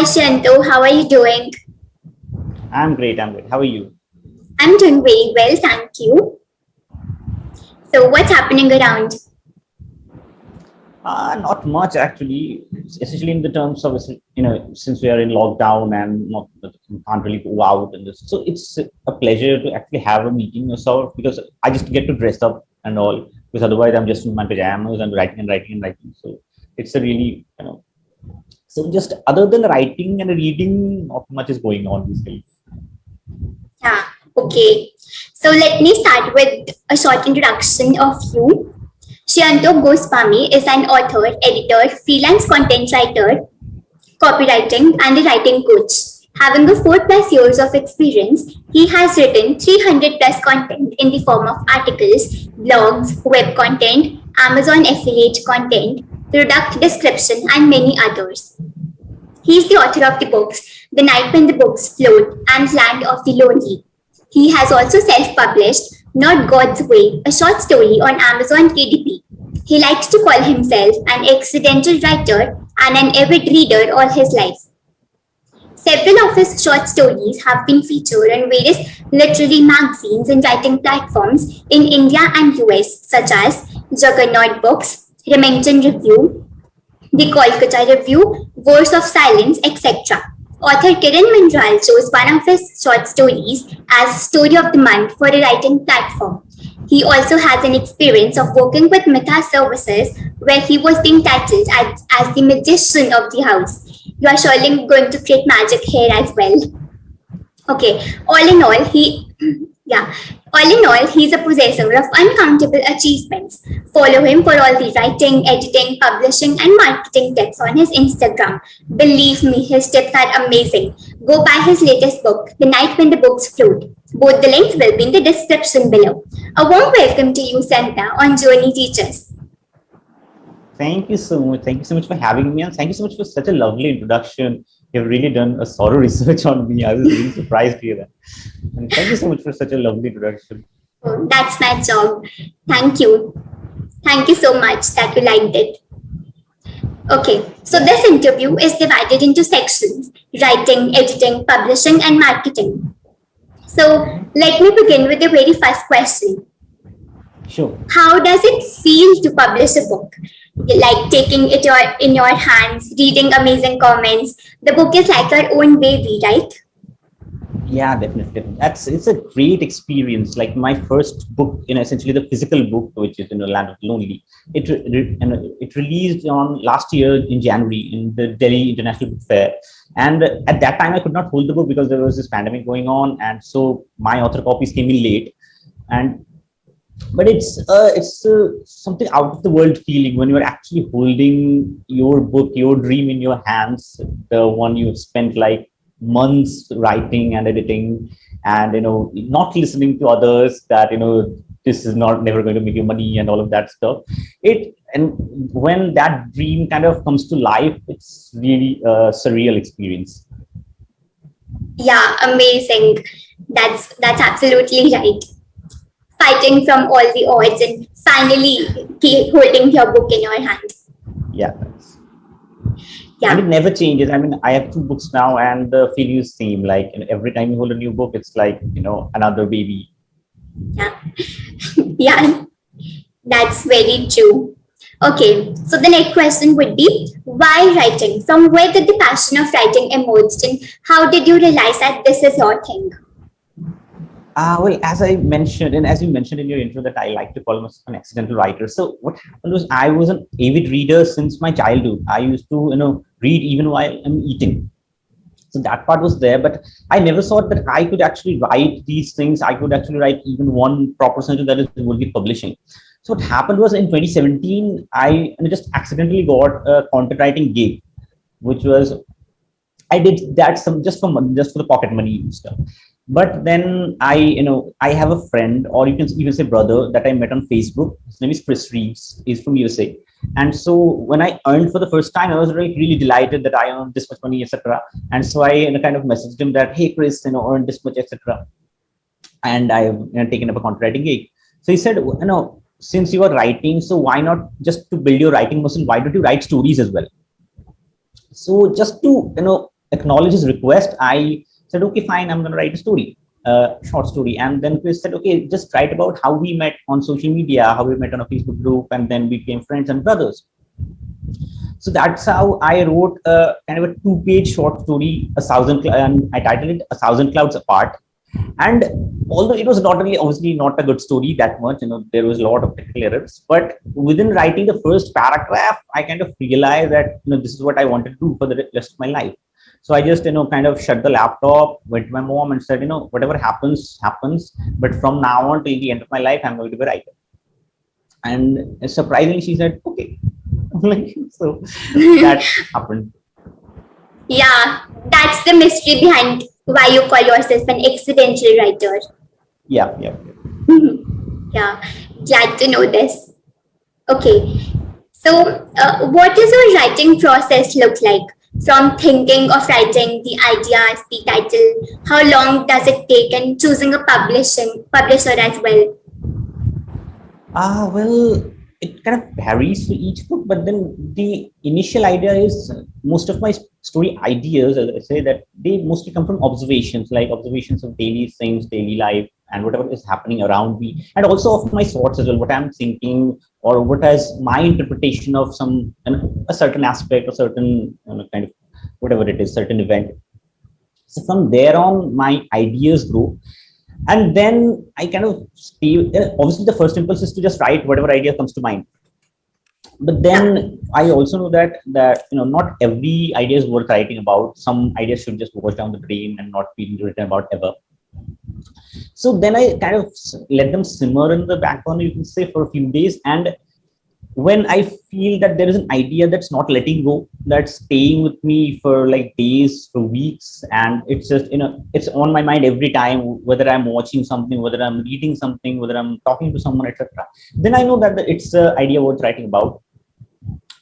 Hi Shanto, how are you doing? I'm great. I'm great. How are you? I'm doing very well, thank you. So, what's happening around? Not much actually. Especially in the terms of since we are in lockdown and not can't really go out and this, so it's a pleasure to actually have a meeting or so because I just get to dress up and all. Because otherwise, I'm just in my pajamas and writing and writing and writing. So it's a really So just other than writing and reading, not much is going on these days. Yeah, okay. So, let me start with a short introduction of you. Shanto Goswami is an author, editor, freelance content writer, copywriting, and a writing coach. Having a 4 plus years of experience, he has written 300 plus content in the form of articles, blogs, web content, Amazon affiliate content, product description, and many others. He is the author of the books The Night When the Books Float and Land of the Lonely. He has also self published Not God's Way, a short story on Amazon KDP. He likes to call himself an accidental writer and an avid reader all his life. Several of his short stories have been featured in various literary magazines and writing platforms in India and US, such as Juggernaut Books, Remington Review, the Kolkata Review, Words of Silence, etc. Author Kiran Mandral chose one of his short stories as Story of the Month for a writing platform. He also has an experience of working with Mitha Services where he was being titled as the magician of the house. You are surely going to create magic here as well. Okay, all in all, yeah, all in all, he's a possessor of uncountable achievements. Follow him for all the writing, editing, publishing, and marketing tips on his Instagram. Believe me, his tips are amazing. Go buy his latest book, The Night When the Books Float. Both the links will be in the description below. A warm welcome to you, Santa, on Journey Teachers. Thank you so much. Thank you so much for having me, and thank you so much for such a lovely introduction. You've really done a thorough research on me. I was really surprised to hear that. And thank you so much for such a lovely introduction. Oh, that's my job. Thank you. Thank you so much that you liked it. Okay, so Yeah, this interview is divided into sections: writing, editing, publishing, and marketing. So, let me begin with the very first question. sure. How does it feel to publish a book? Like taking it in your hands, reading amazing comments. The book is like your own baby, right? Yeah, definitely. It's a great experience. Like my first book, essentially the physical book, which is Land of the Lonely. It released on last year in January in the Delhi International Book Fair. And at that time, I could not hold the book because there was this pandemic going on, and so my author copies came in late. And but it's something out of the world feeling when you're actually holding your book, your dream in your hands, the one you've spent like months writing and editing, and not listening to others that this is not never going to make you money and all of that stuff. It and when that dream kind of comes to life, it's really a surreal experience. Yeah, amazing. That's absolutely right. Fighting from all the odds and finally keep holding your book in your hand. Yeah, and it Yeah, never changes. I mean, I have two books now, and the feeling is same. Like every time you hold a new book, it's like another baby. yeah, yeah. That's very true. Okay, so the next question would be why writing? From where did the passion of writing emerge, and how did you realize that this is your thing? Well, as I mentioned, and as you mentioned in your intro, that I like to call myself an accidental writer. So what happened was I was an avid reader since my childhood. I used to, read even while I'm eating. So that part was there, but I never thought that I could actually write these things. I could actually write even one proper sentence that is would be publishing. So what happened was in 2017, I just accidentally got a content writing gig, which was I did that some just for the pocket money and stuff. But then I have a friend, or you can even say brother, that I met on Facebook. His name is Chris Reeves. He's from USA. And so when I earned for the first time, I was really delighted that I earned this much money, etc. And so I kind of messaged him that, hey Chris, earned this much, etc. And I've taken up a content writing gig. So he said, since you are writing, so why not just to build your writing muscle? Why don't you write stories as well? So just to acknowledge his request, I said, okay, fine, I'm going to write a story, short story. And then Chris said, okay, just write about how we met on social media, how we met on a Facebook group, and then we became friends and brothers. So that's how I wrote a kind of a 2-page short story, and I titled it "A Thousand Clouds Apart." And although it was not really, obviously not a good story that much, there was a lot of technical errors, but within writing the first paragraph, I kind of realized that, this is what I wanted to do for the rest of my life. So I just, kind of shut the laptop, went to my mom and said, whatever happens, happens. But from now on till the end of my life, I'm going to be a writer. And surprisingly, she said, okay. So that happened. Yeah, that's the mystery behind why you call yourself an accidental writer. Yeah. Yeah, glad to know this. Okay, so what does your writing process look like? From thinking of writing the ideas, the title, how long does it take, and choosing a publisher as well? Well, it kind of varies for each book, but then the initial idea is most of my story ideas, as I say, that they mostly come from observations, like observations of daily things, daily life, and whatever is happening around me, and also of my thoughts as well, what I'm thinking, or what is my interpretation of a certain aspect, or certain kind of whatever it is, certain event. So from there on, my ideas grow. And then I kind of stay. Obviously, the first impulse is to just write whatever idea comes to mind. But then I also know that not every idea is worth writing about. Some ideas should just wash down the drain and not be written about ever. So then I kind of let them simmer in the back burner, you can say, for a few days. And when I feel that there is an idea that's not letting go, that's staying with me for like days, for weeks, and it's just, it's on my mind every time, whether I'm watching something, whether I'm reading something, whether I'm talking to someone, etc., then I know that it's an idea worth writing about.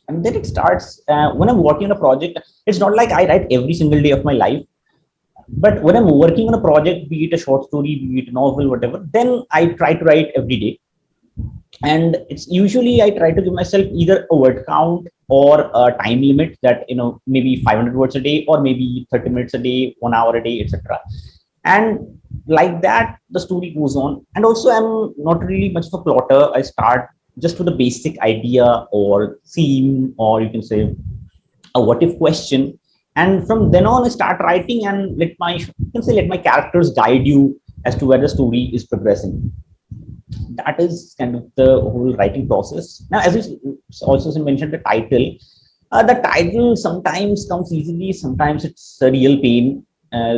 And then it starts, when I'm working on a project, it's not like I write every single day of my life. But when I'm working on a project, be it a short story, be it a novel, whatever, then I try to write every day. And it's usually I try to give myself either a word count or a time limit that, maybe 500 words a day, or maybe 30 minutes a day, 1 hour a day, etc. And like that, the story goes on. And also, I'm not really much of a plotter. I start just with a basic idea or theme, or you can say a what if question. And from then on, I start writing and let my characters guide you as to where the story is progressing. That is kind of the whole writing process. Now, as you also mentioned, the title sometimes comes easily, sometimes it's a real pain.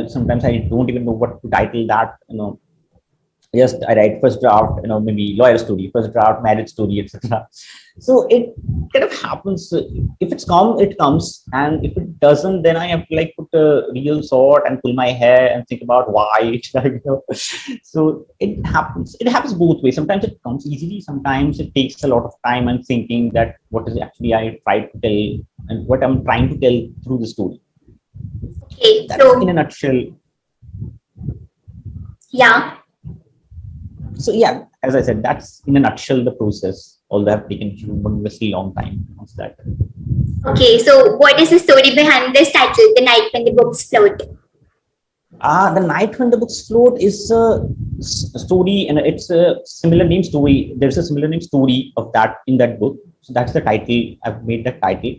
Sometimes I don't even know what to title that. Just I write first draft, maybe lawyer story, first draft, marriage story, etc. So it kind of happens. If it's it comes, and if it doesn't, then I have to like put a real sword and pull my hair and think about why. So it happens. It happens both ways. Sometimes it comes easily. Sometimes it takes a lot of time and thinking that what is actually I tried to tell and what I'm trying to tell through the story. Okay, that's in a nutshell. Yeah. So yeah, as I said, that's in a nutshell the process. Although I've taken humongously long time to that. Okay, so what is the story behind this title, The Night When the Books Float? The Night When the Books Float is a story, and it's a similar name story. There's a similar name story of that in that book. So that's the title. I've made that title.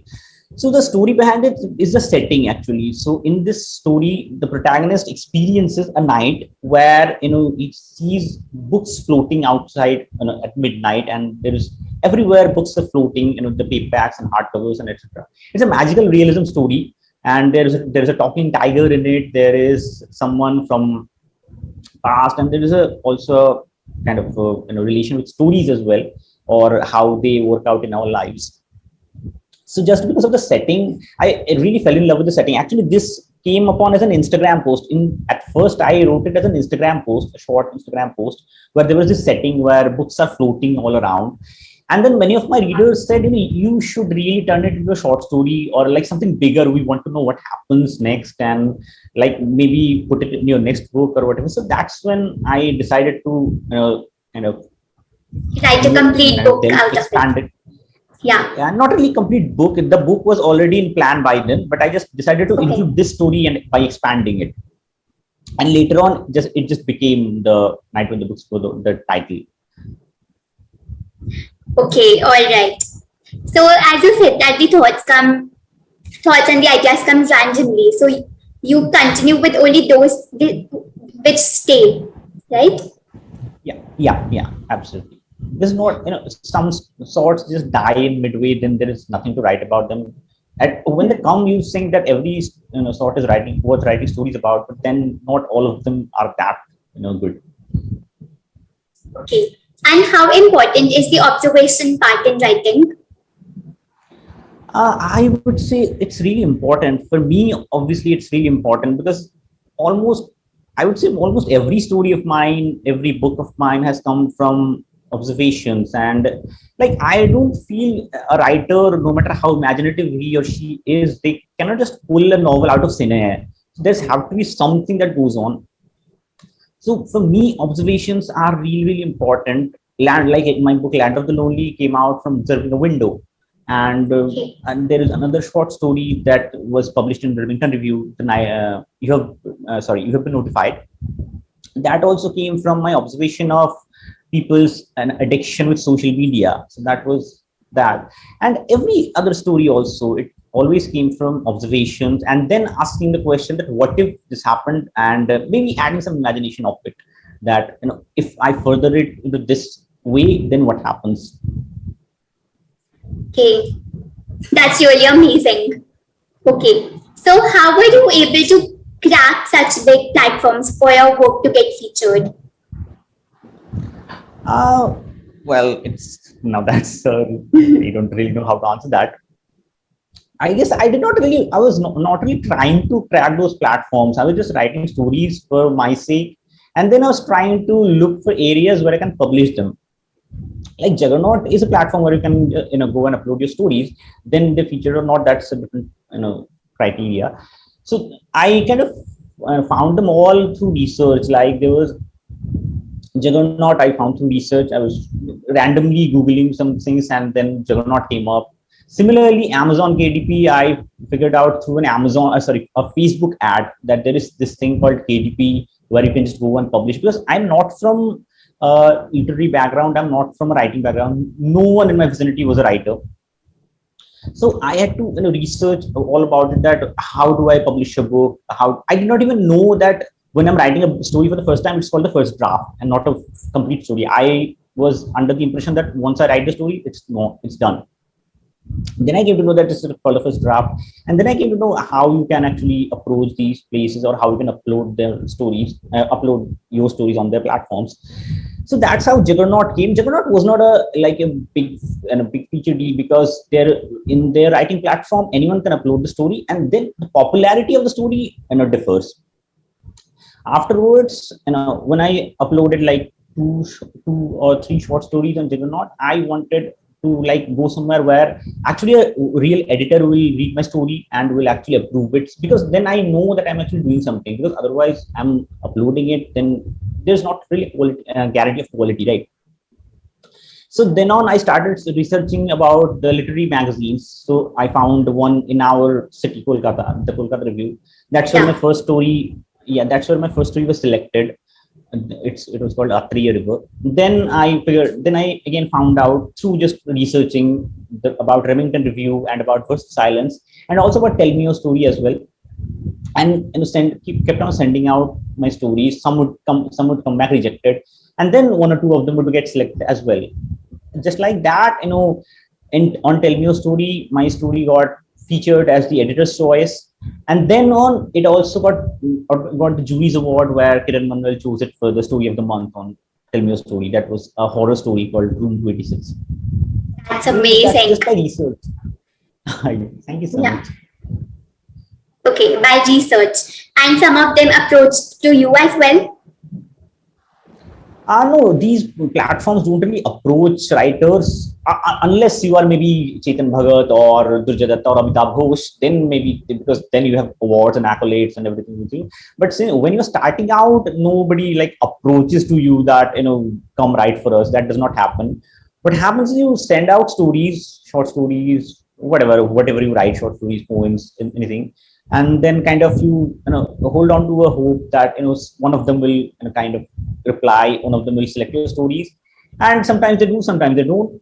So the story behind it is the setting, actually. So in this story, the protagonist experiences a night where he sees books floating outside at midnight, and there is everywhere books are floating, the paperbacks and hardcovers and etc. It's a magical realism story, and there's a talking tiger in it. There is someone from past, and there is also kind of relation with stories as well, or how they work out in our lives. So just because of the setting, I really fell in love with the setting. Actually, this came upon as an Instagram post. At first, I wrote it as an Instagram post, a short Instagram post, where there was this setting where books are floating all around. And then many of my readers said, you should really turn it into a short story or like something bigger. We want to know what happens next, and like maybe put it in your next book or whatever. So that's when I decided to kind of write a complete book out of it. Yeah. And not really complete book. The book was already in plan by then, but I just decided to Okay. include this story and by expanding it. And later on, it just became the Night When the Books Go, the title. Okay. All right. So as you said that the thoughts and the ideas come randomly. So you continue with only those which stay, right? Yeah, absolutely. There's not, some sorts just die in midway, then there is nothing to write about them. When they come, you think that every sort is worth writing stories about, but then not all of them are that good. Okay. And how important is the observation part in writing? I would say it's really important for me. Obviously, it's really important because almost, I would say almost every story of mine, every book of mine has come from observations. And like, I don't feel a writer, no matter how imaginative he or she is, they cannot just pull a novel out of thin air. There's have to be something that goes on. So for me, observations are really, really important. Like in my book, Land of the Lonely came out from observing a window. Okay. And there is another short story that was published in Remington Review. You have been notified. That also came from my observation of people's an addiction with social media. So that was that. And every other story also, it always came from observations, and then asking the question that what if this happened, and maybe adding some imagination of it, that if I further it into this way, then what happens. Okay. That's really amazing. Okay. So how were you able to crack such big platforms for your work to get featured? uh well, it's now that's I don't really know how to answer that. I guess I did not really, I was not really trying to crack those platforms. I was just writing stories for my sake. And then I was trying to look for areas where I can publish them. Like Juggernaut is a platform where you can, go and upload your stories. Then they feature or not, that's a different, criteria. So I kind of found them all through research. Like there was Juggernaut, I found through research. I was randomly Googling some things and then Juggernaut came up. Similarly, Amazon KDP, I figured out through an a Facebook ad that there is this thing called KDP where you can just go and publish. Because I'm not from a literary background, I'm not from a writing background. No one in my vicinity was a writer. So I had to research all about it, that how do I publish a book. How I did not even know that when I'm writing a story for the first time, it's called the first draft and not a complete story. I was under the impression that once I write the story, it's done. Then I came to know that this is called the first draft, and then I came to know how you can actually approach these places, or how you can upload their stories, upload your stories on their platforms. So that's how Juggernaut came. Juggernaut was not a big and a big feature deal, because they're in their writing platform, anyone can upload the story, and then the popularity of the story differs. Afterwards, when I uploaded like two or three short stories on Juggernaut, I wanted to like go somewhere where actually a real editor will read my story and will actually approve it, because then I know that I'm actually doing something. Because otherwise I'm uploading it, then there's not really quality, guarantee of quality, right? So then on, I started researching about the literary magazines. So I found one in our city, Kolkata, the Kolkata Review. That's where my Yeah. first story, yeah, that's where my first story was selected. It was called Atriya River. Then I again found out through just researching about Remington Review and about First Silence, and also about Tell Me Your Story as well. And kept on sending out my stories. Some would come back rejected, and then one or two of them would get selected as well. Just like that, on Tell Me Your Story, my story got featured as the editor's choice. And then on, it also got the jury's award, where Kiran Manuel chose it for the story of the month on Tell Me Your Story. That was a horror story called Room 286. That's So that's amazing. just by research. Thank you so Yeah. much. Okay, by research. And some of them approached to you as well. No, these platforms don't really approach writers unless you are maybe Chetan Bhagat or Durjadatta or Amitabh Ghosh. Then maybe, because then you have awards and accolades and everything with you. But when you're starting out, nobody like approaches to you that come write for us. That does not happen. What happens is you send out stories, short stories, whatever you write, short stories, poems, anything, and then kind of you hold on to a hope that one of them will kind of reply, one of them will select your stories, and sometimes they do, sometimes they don't.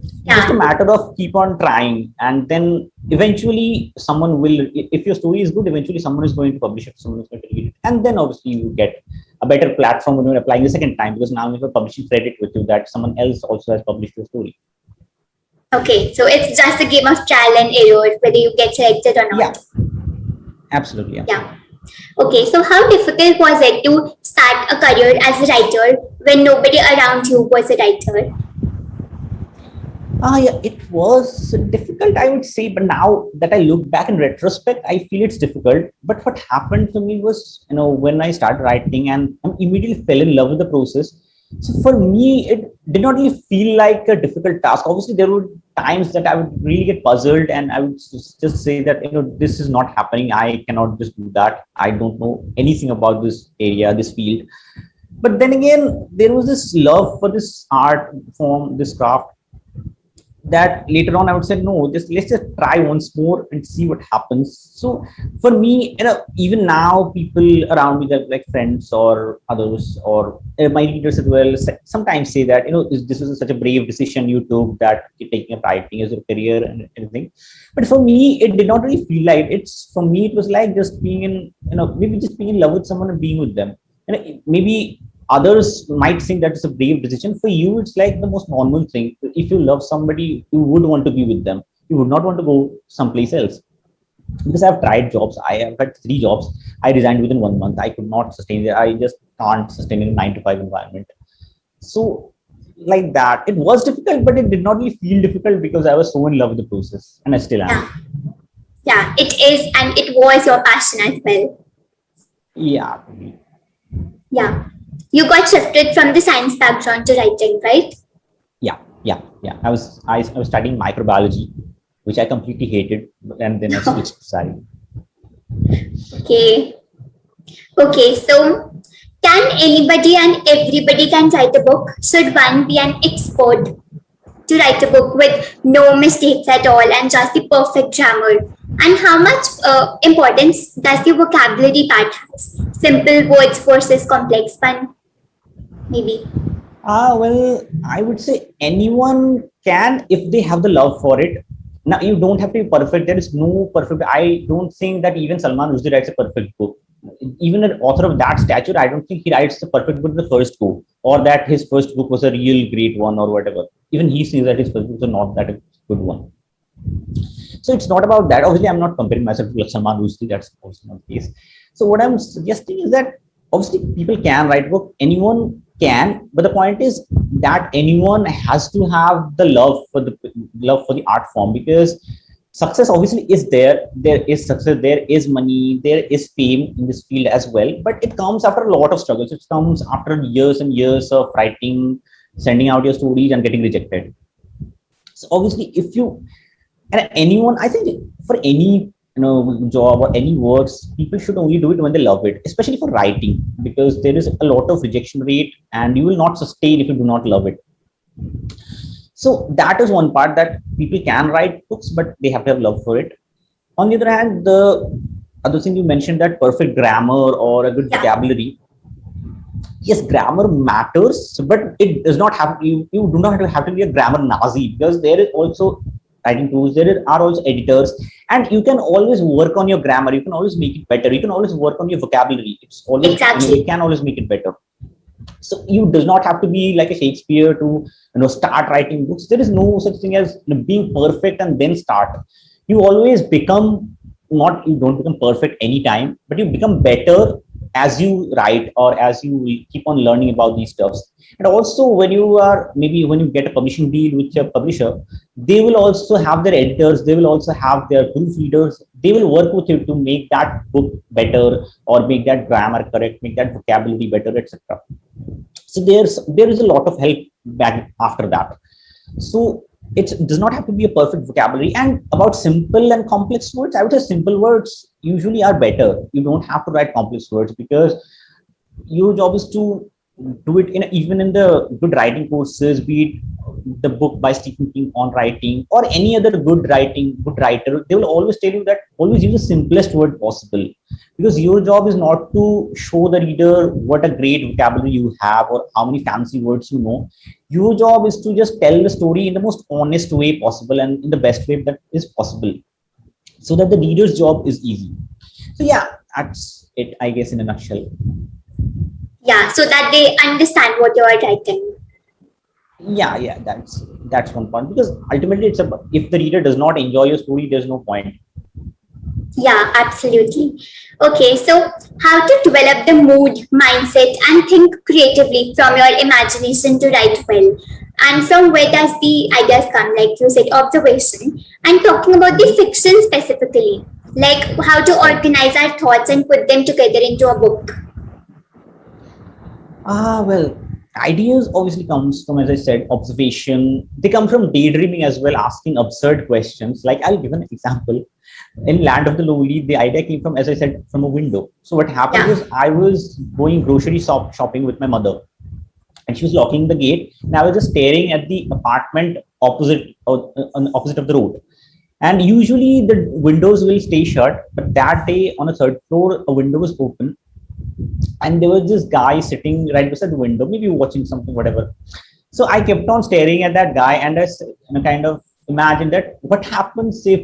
It's just a Yeah. matter of keep on trying, and then eventually someone will, if your story is good, eventually someone is going to publish it, someone is going to read it, and then obviously you get a better platform when you're applying the second time, because now you have a publishing credit with you that someone else also has published your story. Okay, so it's just a game of trial and error whether you get selected or Yeah, not. absolutely. Yeah. Okay, so how difficult was it to start a career as a writer when nobody around you was a writer? Yeah, it was difficult, I would say, but now that I look back in retrospect, I feel it's difficult. But what happened for me was, when I started writing and I immediately fell in love with the process. So for me, it did not really feel like a difficult task. Obviously, there were times that I would really get puzzled and I would just say that, this is not happening. I cannot just do that. I don't know anything about this area, this field. But then again, there was this love for this art form, this craft, that later on I would say, no, let's just try once more and see what happens. So for me, even now people around me, that like friends or others or my readers as well, sometimes say that, this is such a brave decision you took, that you're taking up writing as a career and everything. But for me, it did not really feel like it's for me. It was like just being in, maybe just being in love with someone and being with them. And maybe others might think that it's a brave decision. For you, it's like the most normal thing. If you love somebody, you would want to be with them. You would not want to go someplace else. Because I've tried jobs. I have had 3 jobs. I resigned within 1 month. I could not sustain it. I just can't sustain a 9 to 5 environment. So like that, it was difficult, but it did not really feel difficult because I was so in love with the process, and I still am. Yeah. Yeah, it is, and it was your passion as well. Yeah. Yeah. You got shifted from the science background to writing, right? Yeah. I was studying microbiology, which I completely hated, and then I switched to science. Okay. Okay, so can anybody and everybody can write a book? Should one be an expert to write a book with no mistakes at all and just the perfect grammar? And how much importance does the vocabulary part has? Simple words versus complex one, maybe. Well, I would say anyone can if they have the love for it. Now, you don't have to be perfect. There is no perfect. I don't think that even Salman Rushdie writes a perfect book. Even an author of that stature, I don't think he writes the perfect book in the first go, or that his first book was a real great one, or whatever. Even he says that his first book was not that a good one. So it's not about that. Obviously, I'm not comparing myself to Salman Rushdie. That's also not the case. So what I'm suggesting is that obviously people can write book. Anyone can, but the point is that anyone has to have the love for the art form, because success obviously is there. There is success. There is money. There is fame in this field as well. But it comes after a lot of struggles. It comes after years and years of writing, sending out your stories, and getting rejected. So obviously, if you and anyone, I think for any job or any works, people should only do it when they love it, especially for writing, because there is a lot of rejection rate and you will not sustain if you do not love it. So that is one part, that people can write books, but they have to have love for it. On the other hand, the other thing you mentioned, that perfect grammar or a good vocabulary. Yes, grammar matters, but it does not have you do not have to be a grammar Nazi, because there is also writing tools, there are also editors, and you can always work on your grammar, you can always make it better, you can always work on your vocabulary. It's always, you Exactly. can always make it better. So you does not have to be like a Shakespeare to start writing books. There is no such thing as being perfect and then start. You always become, not, you don't become perfect anytime, but you become better as you write or as you keep on learning about these stuffs. And also when you get a publishing deal with your publisher, they will also have their editors, they will also have their proofreaders, they will work with you to make that book better or make that grammar correct, make that vocabulary better, etc. So there is a lot of help back after that. So it does not have to be a perfect vocabulary. And about simple and complex words, I would say simple words usually are better. You don't have to write complex words, because your job is to do it even in the good writing courses, be it the book by Stephen King on writing or any other good writer, they will always tell you that always use the simplest word possible, because your job is not to show the reader what a great vocabulary you have or how many fancy words you know. Your job is to just tell the story in the most honest way possible and in the best way that is possible, so that the reader's job is easy. So yeah, that's it, I guess, in a nutshell. Yeah, so that they understand what you are writing. Yeah, that's one point, because ultimately it's about, if the reader does not enjoy your story, there's no point. Yeah, absolutely. Okay, so how to develop the mood, mindset, and think creatively from your imagination to write well? And from where does the ideas come? Like you said, observation. And talking about the fiction specifically, like how to Right. organize our thoughts and put them together into a book. Well, ideas obviously comes from, as I said, observation. They come from daydreaming as well, asking absurd questions. Like, I'll give an example. In Land of the Lowly, the idea came from, as I said, from a window. So what happened Yeah. was, I was going grocery shopping with my mother, and she was locking the gate, and I was just staring at the apartment on the opposite of the road. And usually the windows will stay shut, but that day on a third floor, a window was open, and there was this guy sitting right beside the window, maybe watching something, whatever. So I kept on staring at that guy, and kind of imagined that what happens if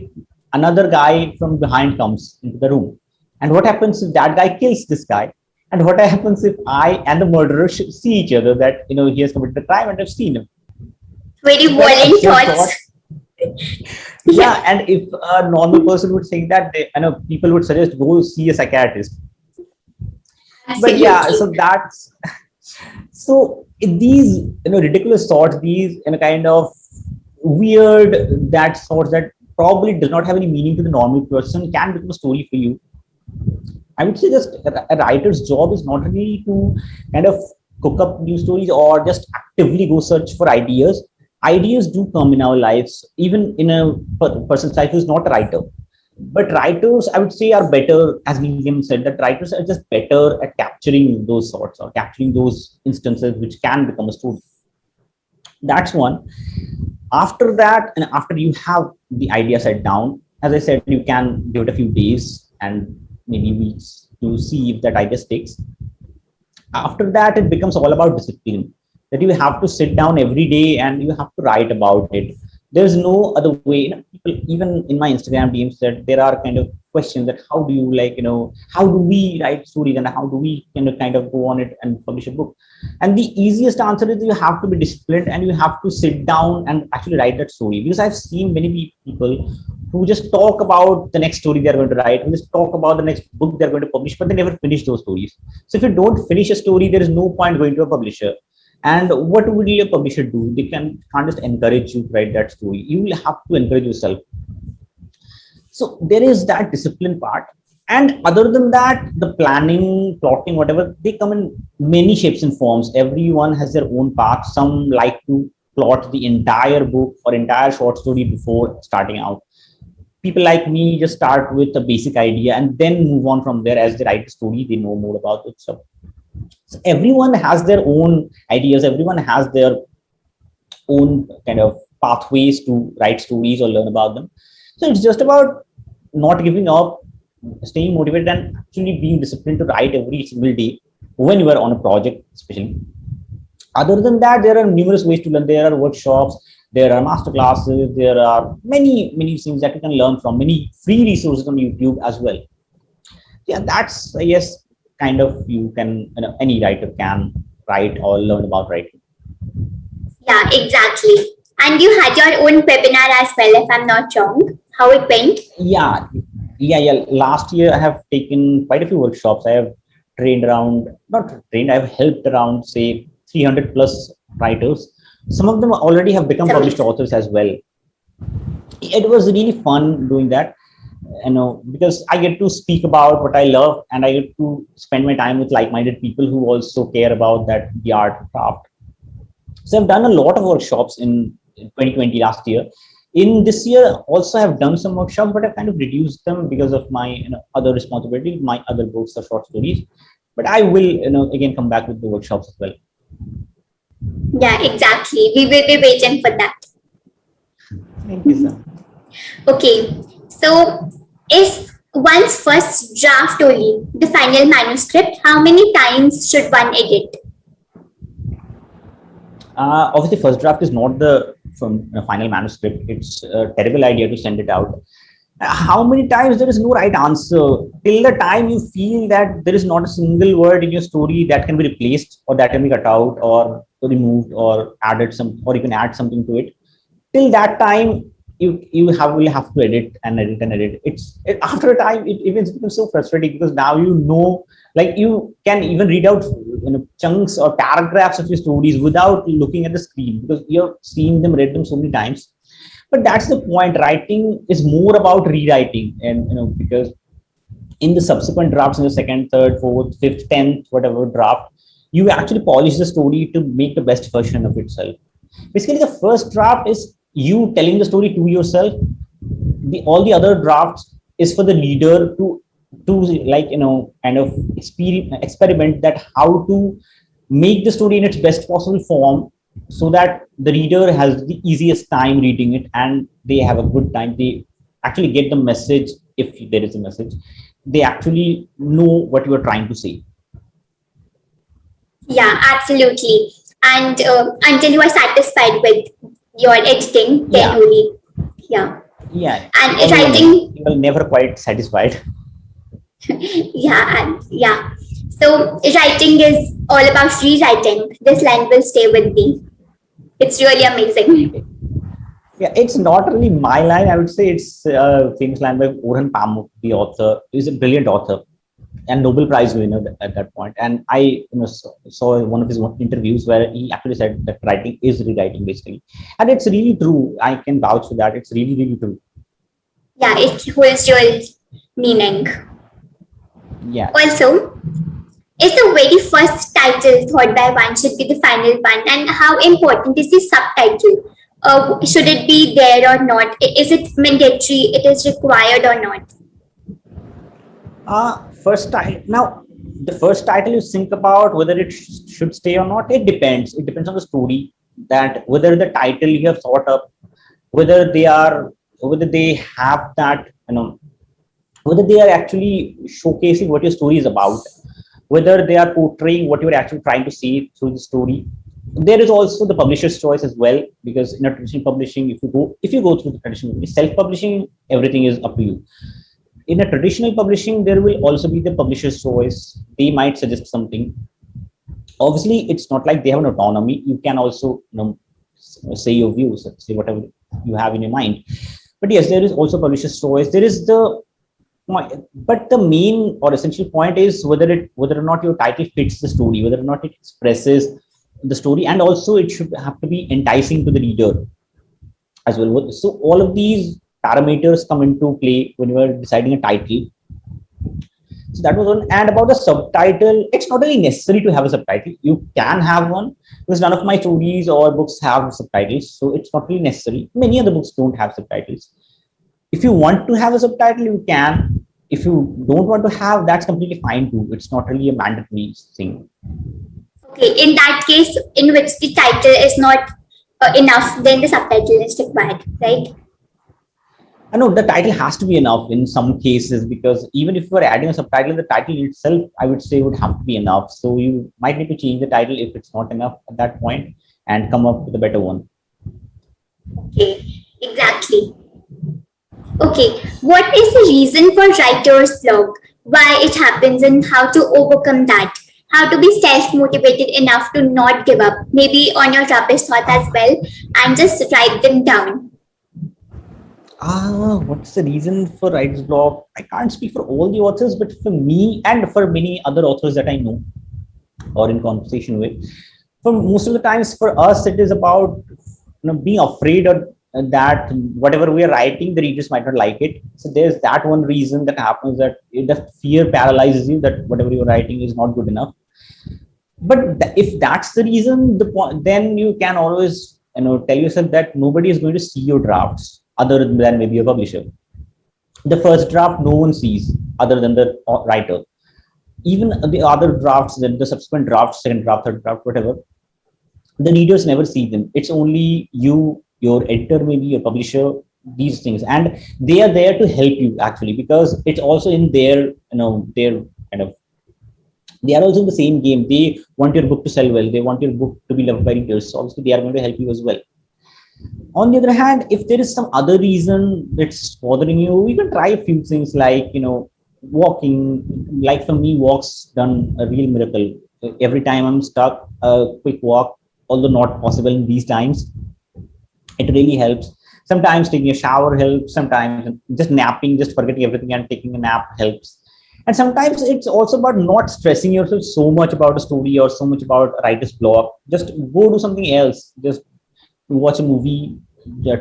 another guy from behind comes into the room, and what happens if that guy kills this guy, and what happens if I and the murderer should see each other, that he has committed the crime and I've seen him. Very Very violent absurd thought. thoughts. Yeah, Yeah, and if a normal person would say that, people would suggest go see a psychiatrist. But yeah, absolutely. so that's so these ridiculous thoughts, these kind of weird that thoughts that probably does not have any meaning to the normal person can become a story for you. I would say just a writer's job is not really to kind of cook up new stories or just actively go search for ideas. Ideas do come in our lives, even in a person's life who's not a writer. But writers, I would say, are better, as William said, that writers are just better at capturing those thoughts or capturing those instances which can become a story. That's one. After that, and after you have the idea set down, as I said, you can give it a few days and maybe weeks to see if that idea sticks. After that, it becomes all about discipline, that you have to sit down every day and you have to write about it. There's no other way. People, even in my Instagram DMs, said there are kind of questions that how do you how do we write stories and how do we kind of go on it and publish a book. And the easiest answer is you have to be disciplined and you have to sit down and actually write that story, because I've seen many people who just talk about the next story they're going to write and just talk about the next book they're going to publish, but they never finish those stories. So if you don't finish a story, there is no point going to a publisher. And what will a publisher do? They can't just encourage you to write that story. You will have to encourage yourself. So there is that discipline part. And other than that, the planning, plotting, whatever, they come in many shapes and forms. Everyone has their own path. Some like to plot the entire book or entire short story before starting out. People like me just start with a basic idea and then move on from there. As they write the story, they know more about it. So everyone has their own ideas, everyone has their own kind of pathways to write stories or learn about them. So it's just about not giving up, staying motivated, and actually being disciplined to write every single day when you are on a project, especially. Other than that, there are numerous ways to learn. There are workshops, there are master classes, there are many things that you can learn from, many free resources on YouTube as well. Yeah, that's, yes, kind of, you can, any writer can write or learn about writing. Yeah, exactly. And you had your own webinar as well, if I'm not wrong. How it went? Yeah, last year I have taken quite a few workshops. I have trained around, not trained, I've helped around, say, 300 plus writers. Some of them already have It's become published amazing. authors as well. It was really fun doing that, because I get to speak about what I love and I get to spend my time with like-minded people who also care about that, the art craft. So I've done a lot of workshops in 2020 last year. In this year, also have done some workshops, but I've kind of reduced them because of my other responsibilities, my other books or short stories. But I will again come back with the workshops as well. Yeah, exactly. We will be waiting for that. Thank you, sir. Okay, so is one's first draft only the final manuscript? How many times should one edit? Obviously, first draft is not the final manuscript. It's a terrible idea to send it out. How many times? There is no right answer. Till the time you feel that there is not a single word in your story that can be replaced or that can be cut out or removed or added some, or you can add something to it. Till that time, will have to edit and edit and edit. After a time it even becomes so frustrating because now like you can even read out chunks or paragraphs of your stories without looking at the screen because you're seeing them, read them so many times. But that's the point. Writing is more about rewriting, and because in the subsequent drafts, in the second, third, fourth, fifth, 10th, whatever draft, you actually polish the story to make the best version of itself. Basically, the first draft is you telling the story to yourself. All the other drafts is for the leader to like kind of experiment that how to make the story in its best possible form so that the reader has the easiest time reading it and they have a good time. They actually get the message. If there is a message, they actually know what you are trying to say. Yeah, absolutely. And until you are satisfied with your editing, then Yeah, only. Yeah. yeah. And Although writing, you will never quite satisfied. yeah, and yeah. So writing is all about rewriting. This line will stay with me. It's really amazing. Yeah, it's not really my line. I would say it's a famous line by Orhan Pamuk, the author. He's a brilliant author and Nobel Prize winner at that point. And I saw one of his interviews where he actually said that writing is rewriting basically. And it's really true. I can vouch for that. It's really, really true. Yeah, it holds your meaning. Yeah. Also, is the very first title thought by one should be the final one? And how important is the subtitle? Should it be there or not? Is it mandatory? It is required or not? First title. Now, the first title you think about whether it should stay or not, it depends. It depends on the story, that whether the title you have thought up, whether they have that, whether they are actually showcasing what your story is about, whether they are portraying what you're actually trying to say through the story. There is also the publisher's choice as well, because in a traditional publishing, if you go through the traditional self-publishing, everything is up to you. In a traditional publishing, there will also be the publisher's choice. They might suggest something. Obviously, it's not like they have an autonomy. You can also say your views, say whatever you have in your mind. But yes, there is also publisher's choice. There is but the main or essential point is whether or not your title fits the story, whether or not it expresses the story, and also it should have to be enticing to the reader as well. So all of these parameters come into play when you are deciding a title. So that was one. And about the subtitle, it's not really necessary to have a subtitle. You can have one because none of my stories or books have subtitles, so it's not really necessary. Many other books don't have subtitles. If you want to have a subtitle, you can. If you don't want to have, that's completely fine too. It's not really a mandatory thing. Okay, in that case, in which the title is not enough, then the subtitle is required, right? I know the title has to be enough in some cases, because even if you are adding a subtitle, the title itself, I would say, would have to be enough. So you might need to change the title if it's not enough at that point and come up with a better one. Okay, exactly. Okay, what is the reason for writer's block? Why it happens and how to overcome that? How to be self-motivated enough to not give up? Maybe on your rubbish thoughts as well, and just write them down. What's the reason for writer's block? I can't speak for all the authors, but for me and for many other authors that I know or in conversation with, for most of the times, for us, it is about being afraid of that whatever we are writing, the readers might not like it. So there's that one reason that happens, that the fear paralyzes you that whatever you're writing is not good enough. But if that's the reason, then you can always tell yourself that nobody is going to see your drafts other than maybe a publisher. The first draft no one sees other than the writer. Even the other drafts, then the subsequent drafts, second draft, third draft, whatever, The readers never see them. It's only you, your editor, maybe your publisher, these things, and they are there to help you actually, because it's also in their, their kind of, they are also in the same game. They want your book to sell well. They want your book to be loved by readers. So obviously, they are going to help you as well. On the other hand, if there is some other reason that's bothering you, you can try a few things like, walking. Like for me, walks done a real miracle. Every time I'm stuck, a quick walk, although not possible in these times, it really helps. Sometimes taking a shower helps. Sometimes just napping, just forgetting everything and taking a nap helps. And sometimes it's also about not stressing yourself so much about a story or so much about a writer's block. Just go do something else. Just watch a movie,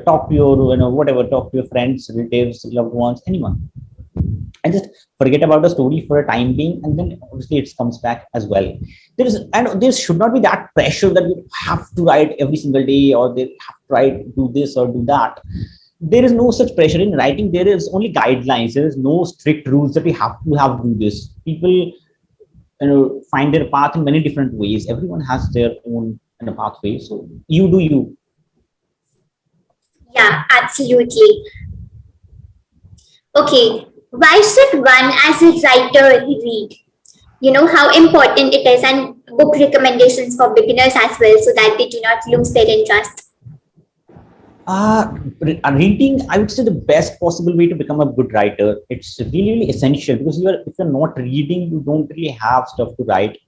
talk to your, whatever, talk to your friends, relatives, loved ones, anyone, and just forget about the story for a time being, and then obviously it comes back as well. There should not be that pressure that you have to write every single day, or they have to write, do this or do that. There is no such pressure in writing. There is only guidelines. There is no strict rules that we have to do this. People, find their path in many different ways. Everyone has their own, pathway. So you do you. Yeah, absolutely. Okay, why should one as a writer read? You know how important it is, and book recommendations for beginners as well, so that they do not lose their interest. Reading, I would say, the best possible way to become a good writer. It's really, really essential, because if you're not reading, you don't really have stuff to write.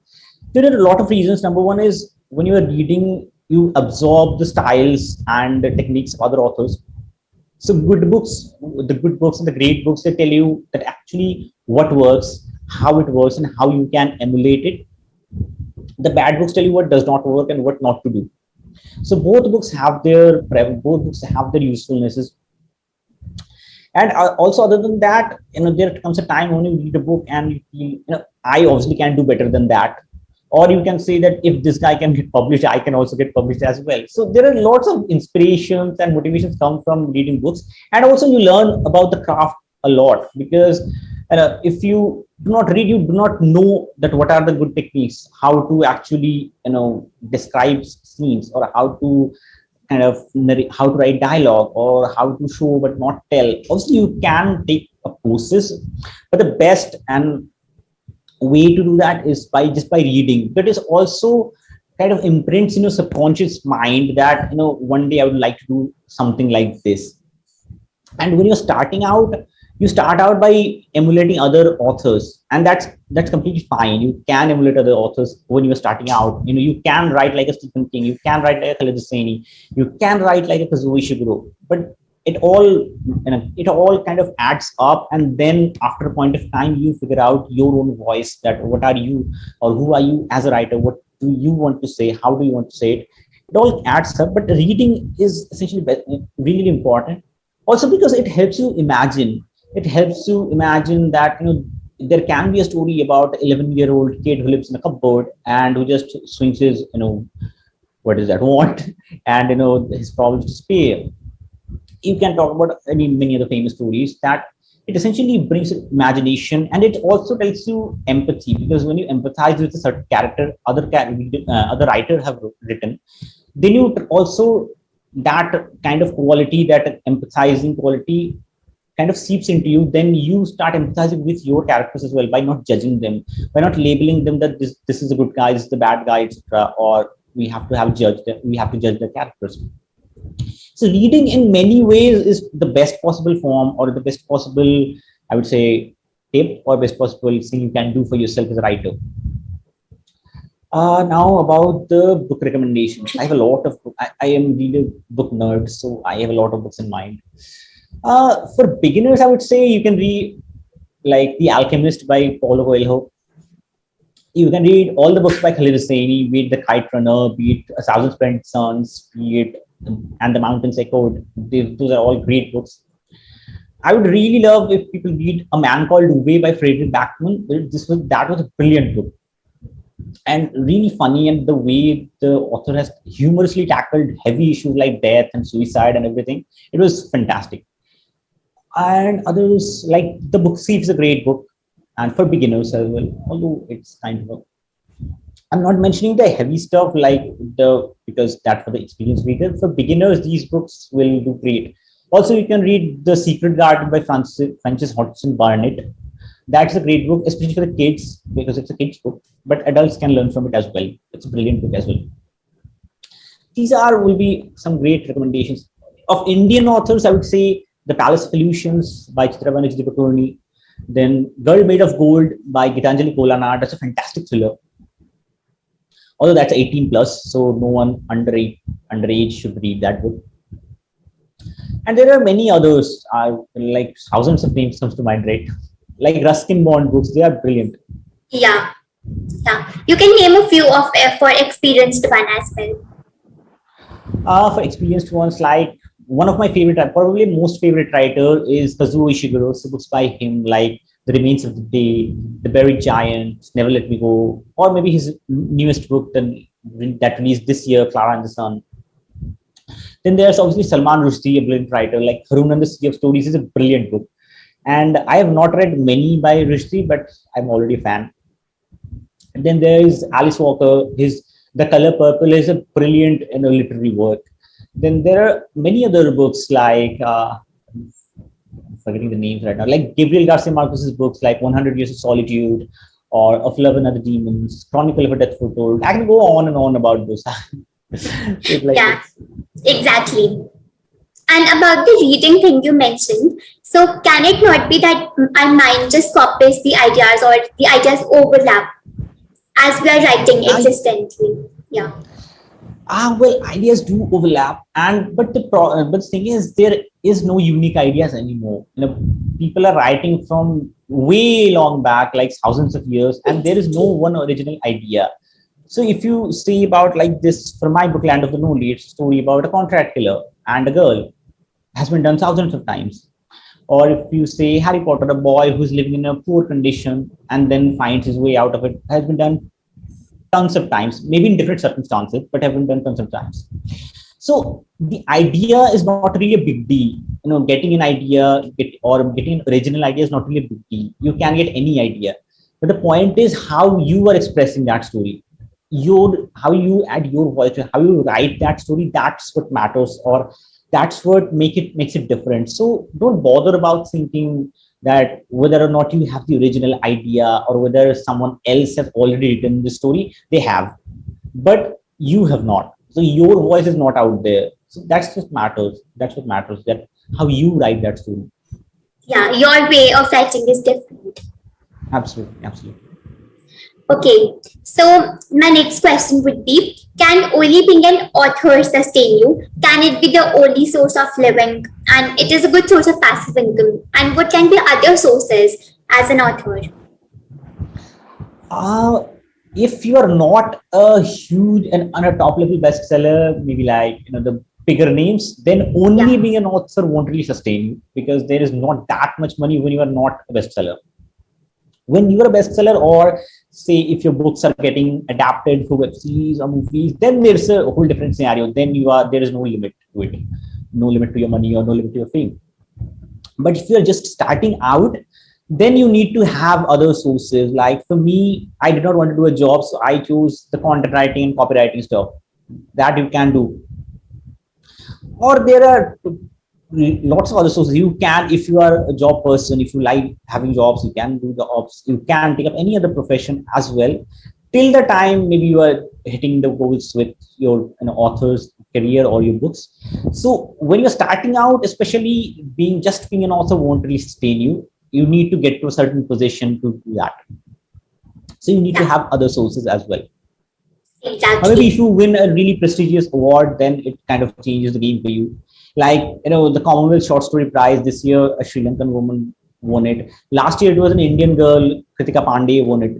There are a lot of reasons. Number one is, when you are reading, you absorb the styles and the techniques of other authors. So the good books and the great books, they tell you that actually what works, how it works, and how you can emulate it. The bad books tell you what does not work and what not to do. So both books have their usefulnesses. And also, other than that, there comes a time when you read a book and you feel, I obviously can do better than that. Or you can say that if this guy can get published, I can also get published as well. So there are lots of inspirations and motivations come from reading books. And also you learn about the craft a lot, because if you do not read, you do not know that what are the good techniques, how to actually, describe scenes, or how to how to write dialogue, or how to show but not tell. Also, you can take a courses, but the best and way to do that is by reading. That is also kind of imprints in your subconscious mind that, one day I would like to do something like this. And when you're starting out, you start out by emulating other authors, and that's completely fine. You can emulate other authors when you're starting out. You can write like a Stephen King, you can write like a Khaled Hosseini, you can write like a Kazuo Ishiguro, but it all kind of adds up, and then after a point of time you figure out your own voice, that what are you, or who are you as a writer, what do you want to say, how do you want to say it. It all adds up. But reading is essentially really important, also because it helps you imagine. It helps you imagine that, there can be a story about 11-year-old kid who lives in a cupboard and who just swings his, what is that, want, and his problems disappear. You can talk about many other famous stories. That it essentially brings imagination, and it also tells you empathy, because when you empathize with a certain character other writer have written, then you also, that kind of quality, that empathizing quality kind of seeps into you. Then you start empathizing with your characters as well, by not judging them, by not labeling them that this is a good guy, this is the bad guy, etc. Or we have to judge the characters. So reading in many ways is the best possible form, or the best possible, I would say, tip, or best possible thing you can do for yourself as a writer. Now about the book recommendations. I have a lot of I am really a book nerd, so I have a lot of books in mind. For beginners, I would say you can read like The Alchemist by Paulo Coelho. You can read all the books by Khaled Hosseini, be it The Kite Runner, be it A Thousand Splendid Suns, be it And the Mountains Echoed. Those are all great books. I would really love if people read A Man Called Uwe by Frederick Backman. That was a brilliant book, and really funny, and the way the author has humorously tackled heavy issues like death and suicide and everything. It was fantastic. And others, like The Book Thief, is a great book, and for beginners as well, although it's kind of I'm not mentioning the heavy stuff like because that's for the experienced reader. For beginners, these books will do great. Also, you can read The Secret Garden by Frances Hodgson Burnett. That's a great book, especially for the kids because it's a kids book. But adults can learn from it as well. It's a brilliant book as well. These will be some great recommendations of Indian authors. I would say The Palace of Illusions by Chitra Banerjee Dippakurni. Then Girl Made of Gold by Gitanjali Kolana. That's a fantastic thriller. Although that's 18 plus, so no one underage should read that book. And there are many others. I like thousands of names comes to mind, right? Like Ruskin Bond books, they are brilliant. Yeah, yeah. You can name a few of for experienced one as well. For experienced ones, like one of my favorite, probably most favorite writer is Kazuo Ishiguro. So books by him like The Remains of the Day, The Buried Giant, Never Let Me Go, or maybe his newest book that released this year, Clara and the Sun. Then there's obviously Salman Rushdie, a brilliant writer. Like Harun and the Sea of Stories is a brilliant book. And I have not read many by Rushdie, but I'm already a fan. And then there is Alice Walker. His The Color Purple is a brilliant literary work. Then there are many other books like I'm forgetting the names right now, like Gabriel Garcia Marquez's books like 100 Years of Solitude or Of Love and Other Demons, Chronicle of a Death Foretold. I can go on and on about this. Yeah, exactly. And about the reading thing you mentioned, so can it not be that our mind just copies the ideas or the ideas overlap as we are writing existently? Yeah. Well, ideas do overlap, but the thing is, there is no unique ideas anymore. People are writing from way long back, like thousands of years, and there is no one original idea. So if you say about like this, from my book Land of the Lonely, it's a story about a contract killer and a girl, has been done thousands of times. Or if you say Harry Potter, a boy who's living in a poor condition and then finds his way out of it, has been done tons of times, maybe in different circumstances, but have been done tons of times. So the idea is not really a big deal. Getting an idea or getting an original idea is not really a big deal. You can get any idea. But the point is how you are expressing that story. How you add your voice, how you write that story, that's what matters, or that's what makes it different. So don't bother about thinking that whether or not you have the original idea or whether someone else has already written the story. They have, but you have not. So your voice is not out there. So that's what matters. That how you write that story. Yeah, your way of writing is different. Absolutely. Okay, so my next question would be, can only being an author sustain you? Can it be the only source of living? And it is a good source of passive income. And what can be other sources as an author? If you are not a huge and on a top level bestseller, maybe like the bigger names, then only being an author won't really sustain you, because there is not that much money when you are not a bestseller. When you are a bestseller, or say if your books are getting adapted for web series or movies, then there's a whole different scenario. Then there is no limit to it, no limit to your money or no limit to your fame. But if you're just starting out, then you need to have other sources. Like for me, I did not want to do a job, so I chose the content writing and copywriting stuff. That you can do. Or there are lots of other sources. You can, if you are a job person, if you like having jobs, you can do jobs. You can take up any other profession as well, till the time maybe you are hitting the goals with your author's career or your books. So when you're starting out, especially being an author won't really sustain you. You need to get to a certain position to do that. So you need to have other sources as well. Exactly. Or maybe if you win a really prestigious award, then it kind of changes the game for you. Like, the Commonwealth Short Story Prize this year, a Sri Lankan woman won it. Last year, it was an Indian girl, Kritika Pandey, won it.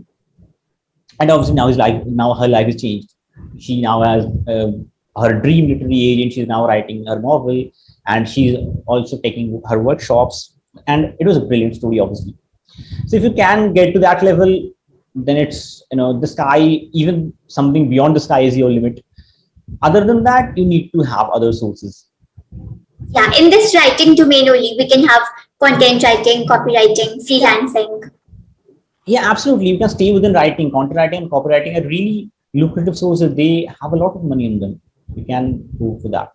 And obviously now her life is changed. She now has her dream literary agent. She's now writing her novel, and she's also taking her workshops. And it was a brilliant story, obviously. So if you can get to that level, then it's, the sky, even something beyond the sky is your limit. Other than that, you need to have other sources. Yeah, in this writing domain only, we can have content writing, copywriting, freelancing. Yeah, absolutely. You can stay within writing. Content writing and copywriting are really lucrative sources. They have a lot of money in them. You can go for that.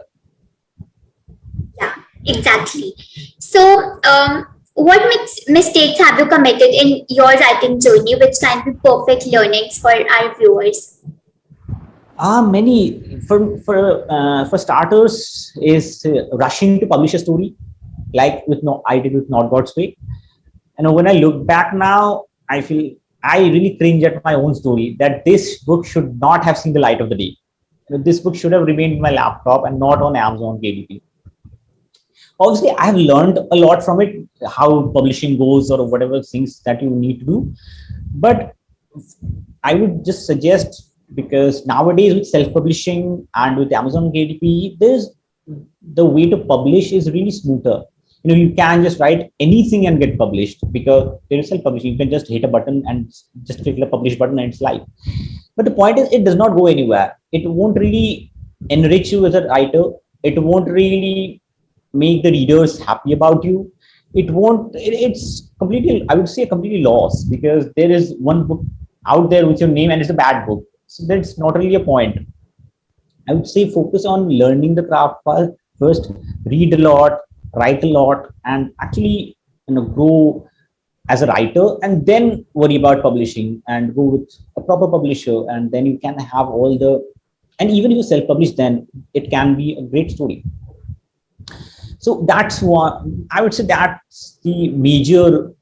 Yeah, exactly. So, what mistakes have you committed in your writing journey, which can be perfect learnings for our viewers? Many for starters is rushing to publish a story, like with no I did with Not God's Way. And when I look back now, I feel I really cringe at my own story that this book should not have seen the light of the day. This book should have remained in my laptop and not on Amazon KDP. Obviously, I have learned a lot from it, how publishing goes or whatever things that you need to do. But I would just suggest, because nowadays with self-publishing and with Amazon KDP, there's the way to publish is really smoother. You can just write anything and get published because there is self-publishing. You can just hit a button and just click the publish button and it's live. But the point is, it does not go anywhere. It won't really enrich you as a writer. It won't really make the readers happy about you. It won't. It's completely, I would say, completely lost, because there is one book out there with your name and it's a bad book. So that's not really a point. I would say focus on learning the craft first, read a lot, write a lot, and actually grow as a writer, and then worry about publishing and go with a proper publisher, and then you can have all the, and even if you self-publish, then it can be a great story. So that's one, I would say that's the major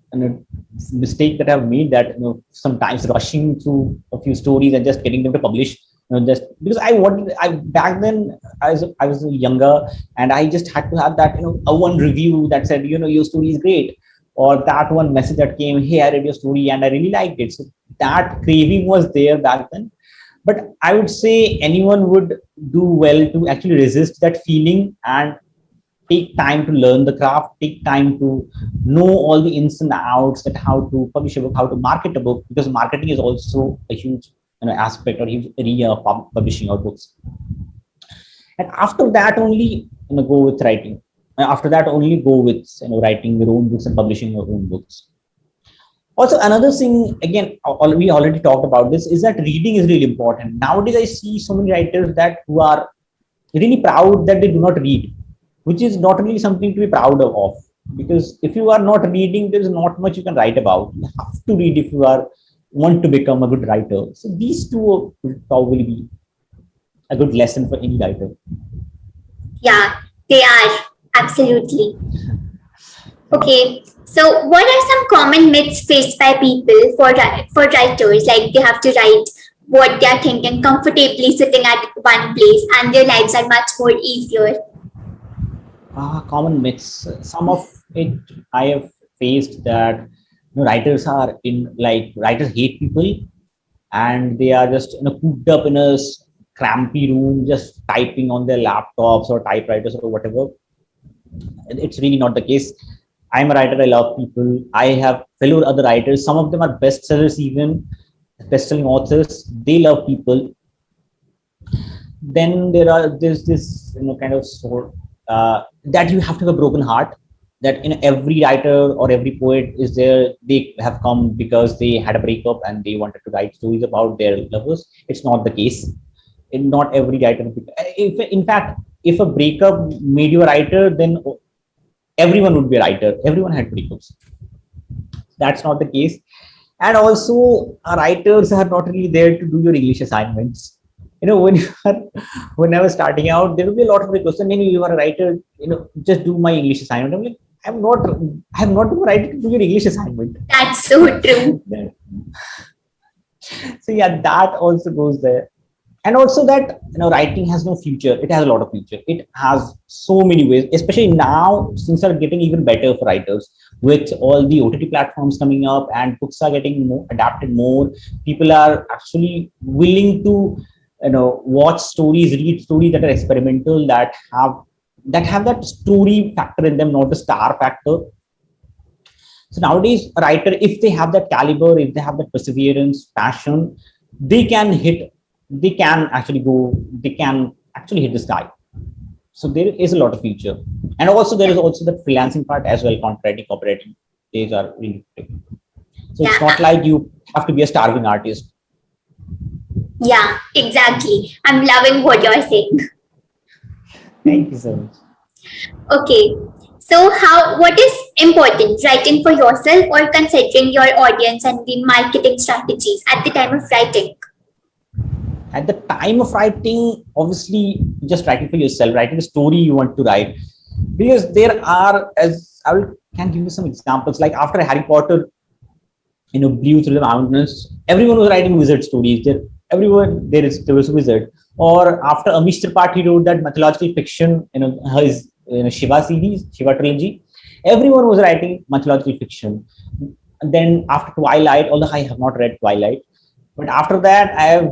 mistake that I've made, that sometimes rushing through a few stories and just getting them to publish, just because I back then I was younger, and I just had to have that a one review that said your story is great, or that one message that came, hey, I read your story and I really liked it. So that craving was there back then. But I would say anyone would do well to actually resist that feeling and take time to learn the craft, take time to know all the ins and outs, that how to publish a book, how to market a book, because marketing is also a huge aspect or huge area of publishing our books. And after that only go with writing. After that only go with writing your own books and publishing your own books. Also, another thing, again, we already talked about this, is that reading is really important. Nowadays, I see so many writers that who are really proud that they do not read, which is not really something to be proud of, because if you are not reading, there is not much you can write about. You have to read if you want to become a good writer. So these two will probably be a good lesson for any writer. Yeah, they are. Absolutely. Okay. So, what are some common myths faced by people for writers? Like they have to write what they are thinking comfortably sitting at one place, and their lives are much more easier. Common myths. Some of it I have faced, that writers are writers hate people, and they are just cooped up in a crampy room, just typing on their laptops or typewriters or whatever. It's really not the case. I'm a writer. I love people. I have fellow other writers. Some of them are bestsellers, even best-selling authors. They love people. Then there's this kind of sort that you have to have a broken heart. That every writer or every poet is there. They have come because they had a breakup and they wanted to write stories about their lovers. It's not the case. Not every writer. In fact, if a breakup made you a writer, then everyone would be a writer. Everyone had breakups. That's not the case. And also, writers are not really there to do your English assignments. When I was starting out, there will be a lot of requests. And you are a writer, just do my English assignment. I'm like, I'm not a writer to do your English assignment. That's so true. So yeah, that also goes there. And also that writing has no future. It has a lot of future. It has so many ways, especially now things are getting even better for writers with all the OTT platforms coming up, and books are getting more adapted more. People are actually willing to watch stories, read stories that are experimental, that have that story factor in them, not the star factor. So nowadays, a writer, if they have that caliber, if they have that perseverance, passion, they can actually hit the sky. So there is a lot of future. And also there is also the freelancing part as well, contracting, copywriting. These are really big. So it's not like you have to be a starving artist. Yeah, exactly. I'm loving what you're saying. Thank you so much. Okay. So what is important, writing for yourself or considering your audience and the marketing strategies at the time of writing? At the time of writing, obviously, just writing for yourself, writing the story you want to write, because there are, as I will can give you some examples. Like after Harry Potter, blew through the mountains, everyone was writing wizard stories. There was a wizard. Or after Amish Tripathi wrote that mythological fiction, his Shiva series, Shiva trilogy, everyone was writing mythological fiction. And then after Twilight, although I have not read Twilight, but after that, I have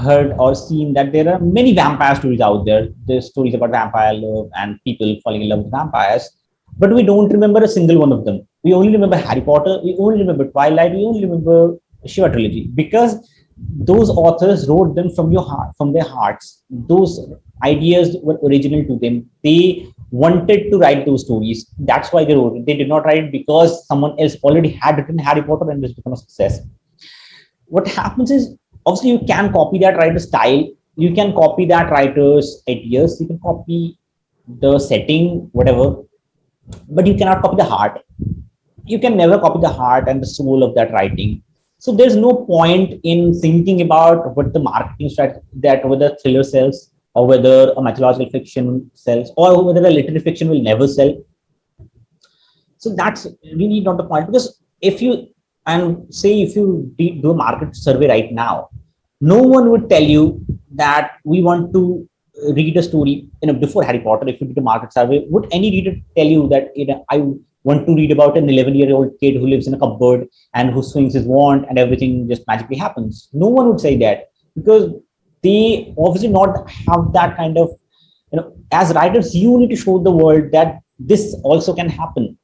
heard or seen that there are many vampire stories out there. There's stories about vampire love and people falling in love with vampires, but we don't remember a single one of them. We only remember Harry Potter, we only remember Twilight, we only remember Shiva trilogy, because those authors wrote them from your heart, from their hearts. Those ideas were original to them. They wanted to write those stories. That's why they wrote it. They did not write it because someone else already had written Harry Potter and it's become a success. What happens is, obviously you can copy that writer's style, you can copy that writer's ideas, you can copy the setting, whatever, but you cannot copy the heart. You can never copy the heart and the soul of that writing. So there's no point in thinking about what the marketing strategy, that whether thriller sells or whether a mythological fiction sells or whether a literary fiction will never sell. So that's really not the point, because if you, and say if you do a market survey right now, no one would tell you that we want to read a story, before Harry Potter. If you did a market survey, would any reader tell you that, I want to read about an 11-year-old kid who lives in a cupboard and who swings his wand and everything just magically happens? No one would say that, because they obviously not have that kind of, as writers, you need to show the world that this also can happen.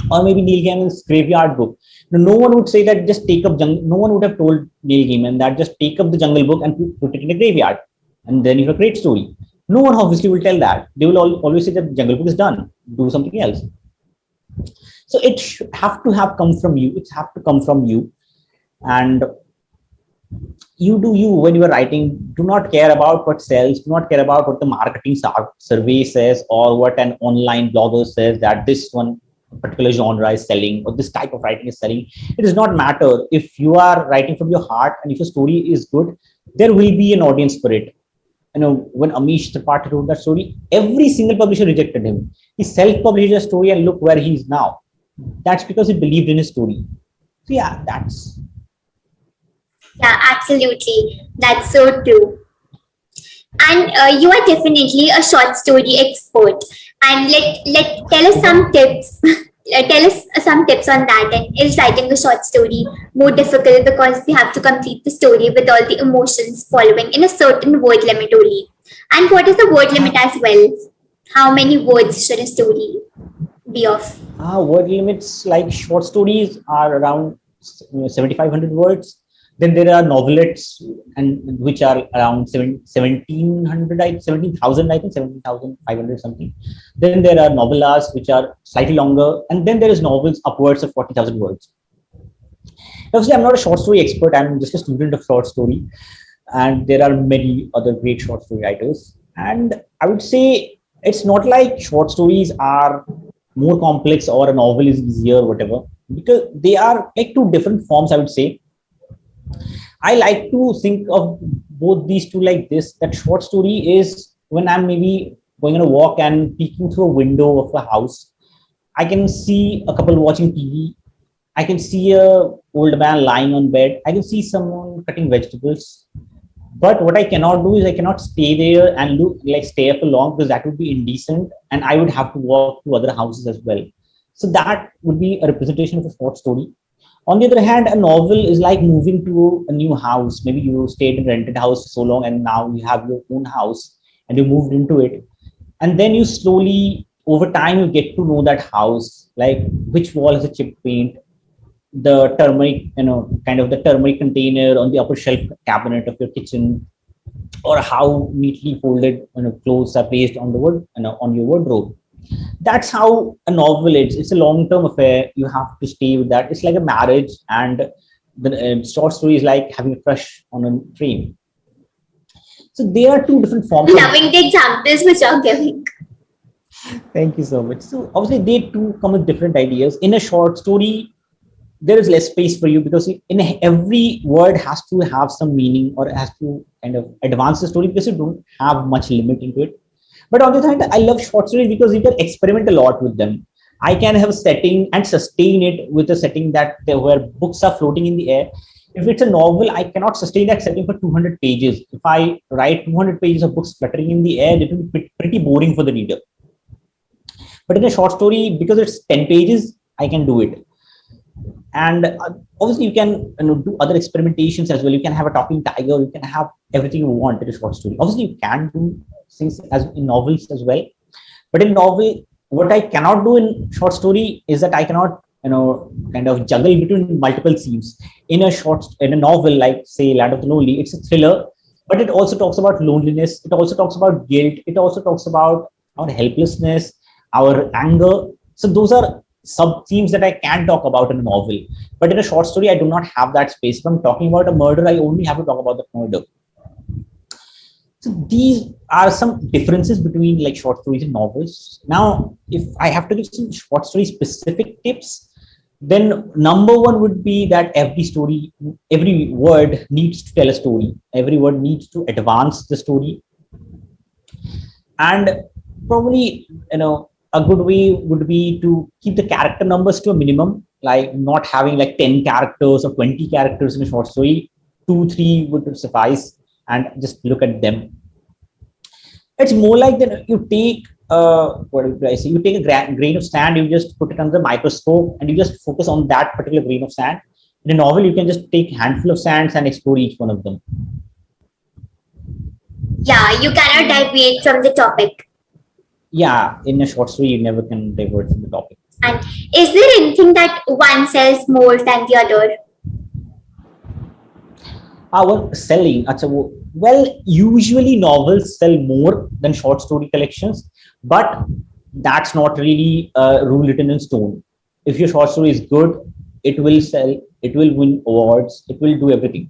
Or maybe Neil Gaiman's Graveyard Book. No one would say that just take up jungle. No one would have told Neil Gaiman that just take up the Jungle Book and put it in a graveyard, and then you have a great story. No one obviously will tell that. They will always say that Jungle Book is done. Do something else. So it should have to have come from you. It have to come from you, and you do you when you are writing. Do not care about what sells. Do not care about what the marketing survey says or what an online blogger says that this one particular genre is selling or this type of writing is selling. It does not matter. If you are writing from your heart and if your story is good, there will be an audience for it. When Amish Tripathi wrote that story, every single publisher rejected him. He self-published a story and look where he is now. That's because he believed in his story. So yeah, that's. Yeah, absolutely. That's so true. And you are definitely a short story expert. And let tell us some tips. Tell us some tips on that. And is writing a short story more difficult because we have to complete the story with all the emotions following in a certain word limit only? And what is the word limit as well? How many words should a story be of? Word limits, like short stories are around 7,500 words. Then there are novelettes, and which are around 17,000, I think 17,500 something. Then there are novellas, which are slightly longer, and then there is novels upwards of 40,000 words. Obviously, I'm not a short story expert. I'm just a student of short story, and there are many other great short story writers. And I would say it's not like short stories are more complex or a novel is easier, or whatever, because they are like two different forms. I would say I like to think of both these two like this: that short story is when I'm maybe going on a walk and peeking through a window of a house. I can see a couple watching TV. I can see a old man lying on bed. I can see someone cutting vegetables. But what I cannot do is I cannot stay there and look like stay up long, because that would be indecent, and I would have to walk to other houses as well. So that would be a representation of a short story. On the other hand, a novel is like moving to a new house. Maybe you stayed in a rented house for so long and now you have your own house and you moved into it. And then you slowly, over time, you get to know that house, like which wall has a chip paint, the turmeric, kind of the turmeric container on the upper shelf cabinet of your kitchen, or how neatly folded clothes are placed on the wood, on your wardrobe. That's how a novel is. It's a long-term affair. You have to stay with that. It's like a marriage, and the short story is like having a crush on a dream. So there are two different forms. Loving the examples which you're giving. Thank you so much. So obviously they too come with different ideas. In a short story, there is less space for you because in every word has to have some meaning or has to kind of advance the story because you don't have much limit into it. But on the other hand, I love short stories because you can experiment a lot with them. I can have a setting and sustain it with a setting that where books are floating in the air. If it's a novel, I cannot sustain that setting for 200 pages. If I write 200 pages of books fluttering in the air, it will be pretty boring for the reader. But in a short story, because it's 10 pages, I can do it. And obviously you can do other experimentations as well. You can have a talking tiger, you can have everything you want in a short story. Obviously you can do things as in novels as well, but in novel, what I cannot do in short story is that I cannot kind of juggle between multiple themes. In a novel like say Land of the Lonely, it's a thriller, but it also talks about loneliness, it also talks about guilt, it also talks about our helplessness, our anger. So those are sub themes that I can talk about in a novel, but in a short story I do not have that space. If I'm talking about a murder, I only have to talk about the murder. So these are some differences between like short stories and novels. Now if I have to give some short story specific tips, then number one would be that every word needs to tell a story, every word needs to advance the story. And probably a good way would be to keep the character numbers to a minimum, like not having like 10 characters or 20 characters in a short story. 2-3 would suffice, and just look at them. It's more like that you take what do I say? You take a grain of sand, you just put it under the microscope, and you just focus on that particular grain of sand. In a novel, you can just take a handful of sands and explore each one of them. Yeah, you cannot deviate from the topic. Yeah, in a short story, you never can divert from the topic. And is there anything that one sells more than the other? Our selling, well, usually novels sell more than short story collections, but that's not really a rule written in stone. If your short story is good, it will sell, it will win awards, it will do everything.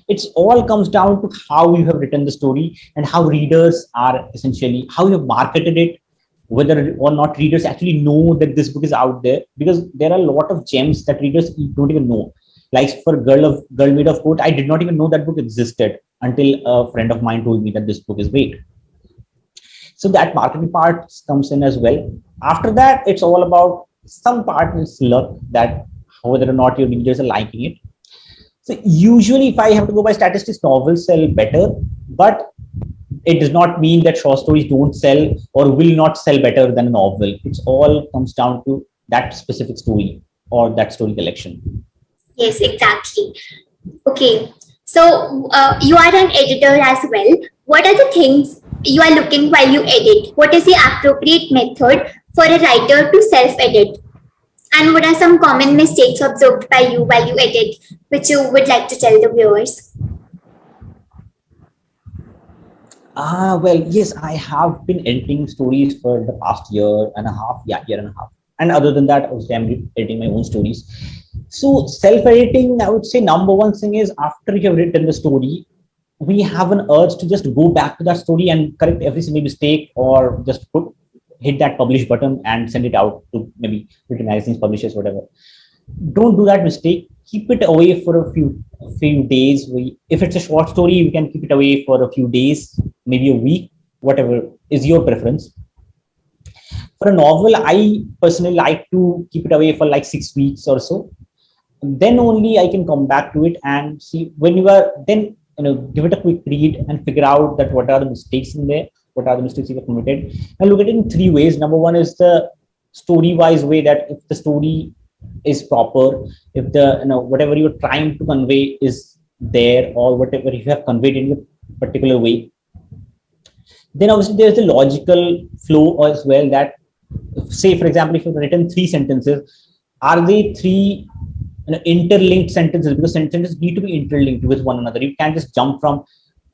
It's all comes down to how you have written the story and how readers are essentially, how you have marketed it, whether or not readers actually know that this book is out there, because there are a lot of gems that readers don't even know. Like for Girl Made of Coat, I did not even know that book existed until a friend of mine told me that this book is great. So that marketing part comes in as well. After that, it's all about some part is luck, that whether or not your readers are liking it. So usually, if I have to go by statistics, novels sell better, but it does not mean that short stories don't sell or will not sell better than a novel. It's all comes down to that specific story or that story collection. Yes, exactly. Okay, so you are an editor as well. What are the things you are looking while you edit? What is the appropriate method for a writer to self-edit? And what are some common mistakes observed by you while you edit, which you would like to tell the viewers? Well, yes, I have been editing stories for the past year and a half. Yeah, year and a half. And other than that, obviously, I'm editing my own stories. So self-editing, I would say number one thing is after you have written the story, we have an urge to just go back to that story and correct every single mistake, or just hit that publish button and send it out to maybe written magazines, publishers, whatever. Don't do that mistake. Keep it away for a few days. If it's a short story, we can keep it away for a few days, maybe a week, whatever is your preference. For a novel, I personally like to keep it away for like 6 weeks or so. Then only I can come back to it and see when you are then give it a quick read and figure out that what are the mistakes in there, what are the mistakes you have committed, and look at it in three ways. Number one is the story wise way, that if the story is proper, if the whatever you're trying to convey is there, or whatever you have conveyed in a particular way. Then obviously there's the logical flow as well, that say for example, if you've written 3 sentences, are they 3 interlinked sentences? Because sentences need to be interlinked with one another. You can't just jump from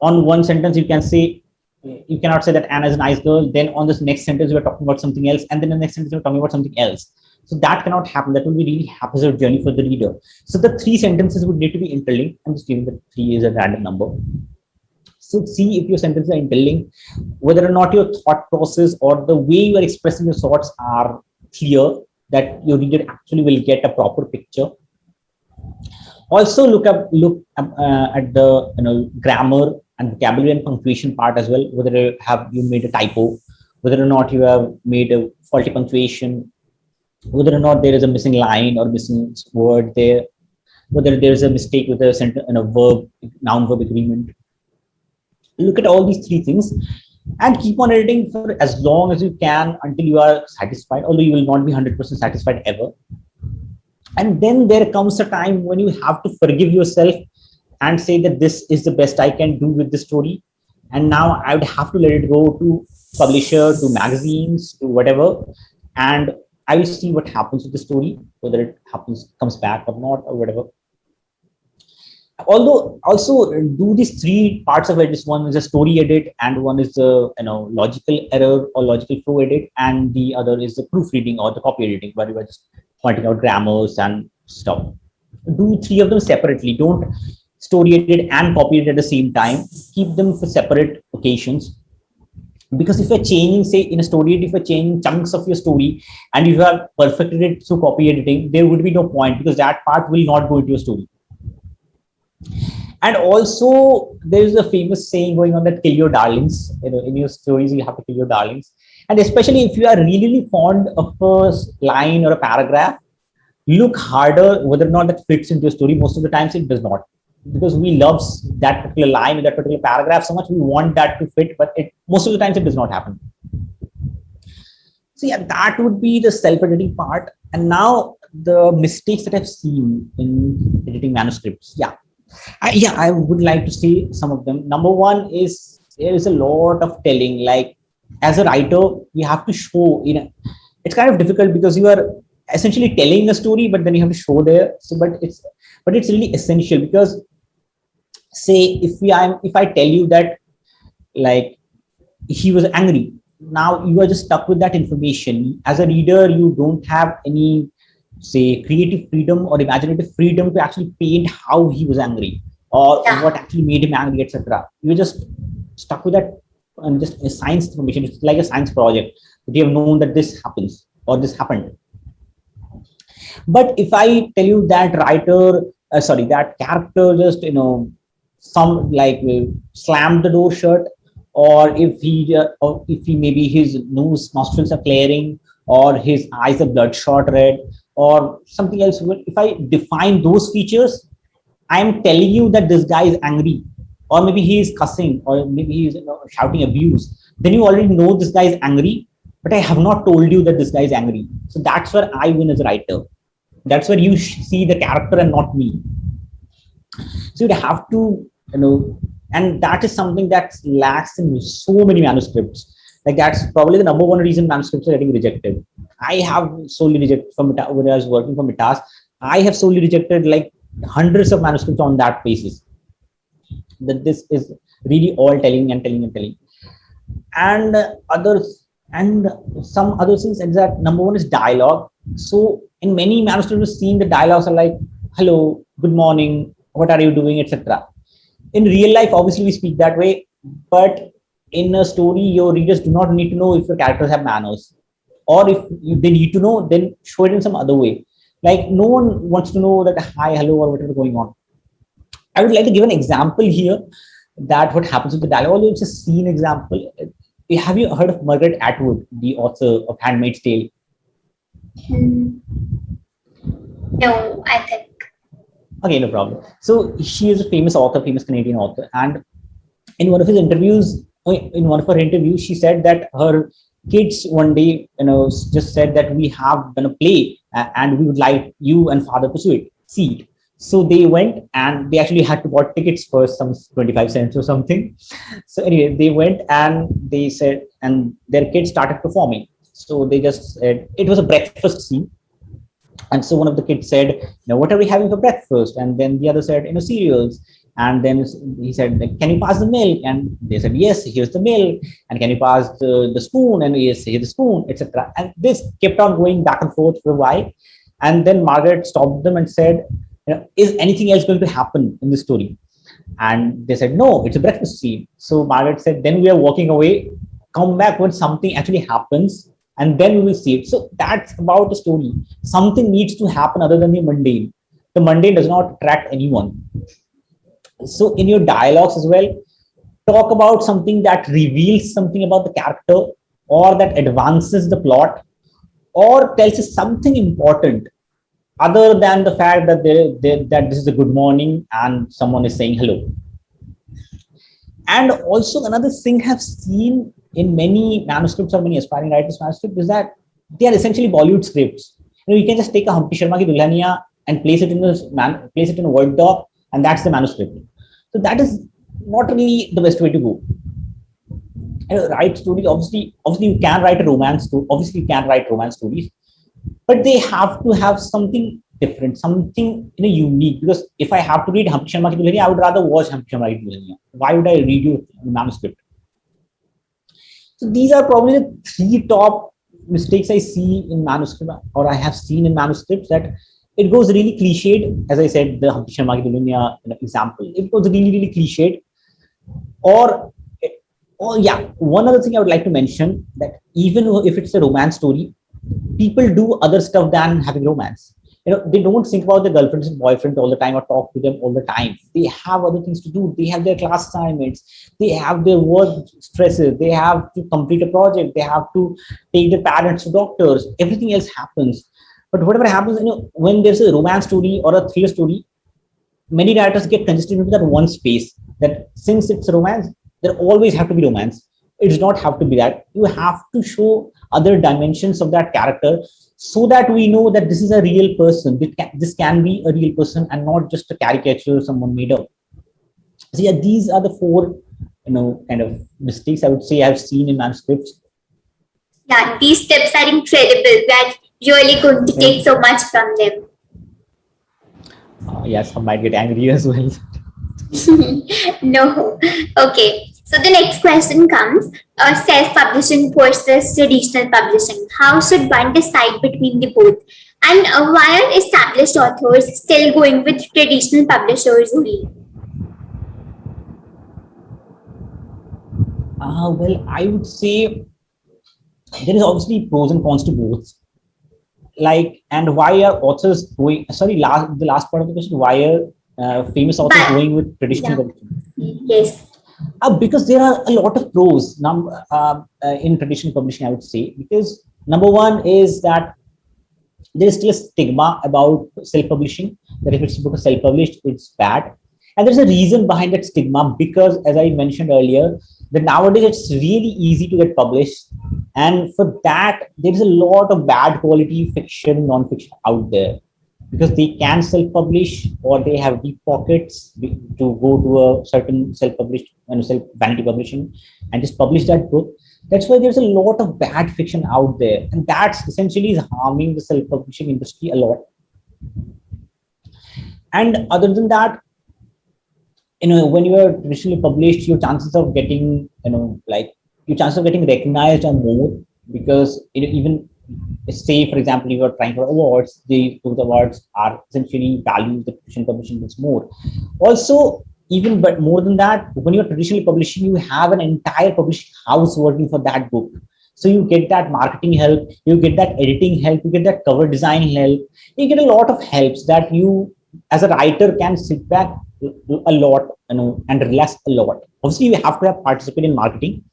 on one sentence, you cannot say that Anna is a nice girl, then on this next sentence we're talking about something else, and then the next sentence we're talking about something else. So that cannot happen. That will be really haphazard journey for the reader. So the 3 sentences would need to be interlinked. I'm just giving the 3 as a random number. So see if your sentences are interlinked, whether or not your thought process or the way you are expressing your thoughts are clear, that your reader actually will get a proper picture. Also look at the grammar and vocabulary and punctuation part as well, whether you made a typo, whether or not you have made a faulty punctuation, whether or not there is a missing line or missing word there, whether there is a mistake with a sentence and a verb, noun verb agreement. Look at all these three things and keep on editing for as long as you can until you are satisfied, although you will not be 100% satisfied ever. And then there comes a time when you have to forgive yourself and say that this is the best I can do with the story, and now I would have to let it go to publisher, to magazines, to whatever, and I will see what happens with the story, whether it comes back or not or whatever. Although also do these three parts of it. This one is a story edit, and one is the logical error or logical flow edit, and the other is the proofreading or the copy editing, where you are just pointing out grammars and stuff. Do three of them separately. Don't story edit and copy edit at the same time. Keep them for separate occasions. Because if you're changing, say in a story edit, if you're changing chunks of your story and you have perfected it through copy editing, there would be no point, because that part will not go into your story. And also there's a famous saying going on that kill your darlings. In your stories you have to kill your darlings. And especially if you are really fond of a line or a paragraph, look harder whether or not that fits into your story. Most of the times it does not, because we love that particular line or that particular paragraph so much, we want that to fit, but most of the times it does not happen. So yeah, that would be the self-editing part. And now the mistakes that I've seen in editing manuscripts. I would like to say some of them. Number one is there is a lot of telling. Like as a writer, you have to show. It's kind of difficult because you are essentially telling a story, but then you have to show there. So, but it's really essential, because say if I tell you that like he was angry, now you are just stuck with that information. As a reader, you don't have any, say, creative freedom or imaginative freedom to actually paint how he was angry or what actually made him angry, etc. You're just stuck with that and just a science information. It's like a science project that you have known that this happens or this happened. But if I tell you that that character just some like slammed the door shut, or if he maybe his nostrils are clearing, or his eyes are bloodshot red, or something else. If I define those features, I am telling you that this guy is angry, or maybe he is cussing, or maybe he is shouting abuse. Then you already know this guy is angry, but I have not told you that this guy is angry. So that's where I win as a writer. That's where you see the character and not me. So you have to, and that is something that lacks in so many manuscripts. Like that's probably the number one reason manuscripts are getting rejected. I have solely rejected from when I was working for Mitas. I have solely rejected like hundreds of manuscripts on that basis. That this is really all telling and telling and telling. And some other things. Exact number one is dialogue. So in many manuscripts, seen the dialogues are like, "Hello, good morning, what are you doing," etc. In real life, obviously we speak that way, but in a story, your readers do not need to know if your characters have manners, or if they need to know, then show it in some other way. Like no one wants to know that hi, hello, or whatever going on. I would like to give an example here that what happens with the dialogue. Although it's a scene example. Have you heard of Margaret Atwood, the author of *Handmaid's Tale*? No, I think. Okay, no problem. So she is a famous author, famous Canadian author, and in one of her interviews, she said that her kids one day, just said that we have done a play and we would like you and father to see it. So they went and they actually had to buy tickets for some 25 cents or something. So anyway, they went and they said, and their kids started performing. So they just said, it was a breakfast scene. And so one of the kids said, what are we having for breakfast? And then the other said, cereals. And then he said, can you pass the milk? And they said, yes, here's the milk. And can you pass the spoon? And yes, here's the spoon, etc. And this kept on going back and forth for a while. And then Margaret stopped them and said, is anything else going to happen in the story? And they said, no, it's a breakfast scene. So Margaret said, then we are walking away, come back when something actually happens, and then we will see it. So that's about the story. Something needs to happen other than the mundane. The mundane does not attract anyone. So in your dialogues as well, talk about something that reveals something about the character, or that advances the plot, or tells us something important other than the fact that that this is a good morning and someone is saying hello. And also another thing I've seen in many manuscripts or many aspiring writers' manuscripts is that they are essentially Bollywood scripts. You can just take a Humpty Sharma ki Dulhania and place it in a Word doc, and that's the manuscript. So that is not really the best way to go. Write stories. Obviously, you can write a romance. Obviously, you can write romance stories, but they have to have something different, something unique. Because if I have to read Humpty Sharma Ki Dulhania, I would rather watch Humpty Sharma Ki Dulhania. Why would I read you the manuscript? So these are probably the three top mistakes I see in manuscript, or I have seen in manuscripts, that it goes really cliched. As I said, the Humpty Sharma Ki Dulhania example, it goes really cliched. Or yeah, one other thing I would like to mention, that even if it's a romance story, people do other stuff than having romance. They don't think about their girlfriends and boyfriends all the time or talk to them all the time. They have other things to do. They have their class assignments. They have their work stresses. They have to complete a project. They have to take their parents to doctors. Everything else happens. But whatever happens, when there's a romance story or a thriller story, many writers get congested into that one space, that since it's romance, there always have to be romance. It does not have to be that. You have to show other dimensions of that character, so that we know that this is a real person. This can be a real person and not just a caricature someone made up. So yeah, these are the four, kind of mistakes I would say I've seen in manuscripts. Yeah, these tips are incredible. We are really going to take so much from them. Yes, I might get angry as well. No. Okay. So the next question comes, self-publishing versus traditional publishing. How should one decide between the both? And why are established authors still going with traditional publishers only? Well, I would say there is obviously pros and cons to both. And why are authors going? Sorry, the last part of the question. Why are famous authors going with traditional publishing? Yes. Because there are a lot of pros in traditional publishing, I would say. Because number one is that there is still a stigma about self-publishing, that if it's a book is self-published, it's bad. And there's a reason behind that stigma, because as I mentioned earlier, that nowadays it's really easy to get published. And for that, there's a lot of bad quality fiction, non-fiction out there, because they can self-publish, or they have deep pockets to go to a certain self-published, self-vanity publishing, and just publish that book. That's why there's a lot of bad fiction out there, and that's essentially is harming the self-publishing industry a lot. And other than that, when you are traditionally published, your chances of getting, your chances of getting recognized are more, because even say, for example, you are trying for awards, those awards are essentially values the traditional publishing is more. Also, even but more than that, when you're traditionally publishing, you have an entire publishing house working for that book. So you get that marketing help, you get that editing help, you get that cover design help, you get a lot of helps that you as a writer can sit back a lot, and relax a lot. Obviously, you have to have participate in marketing,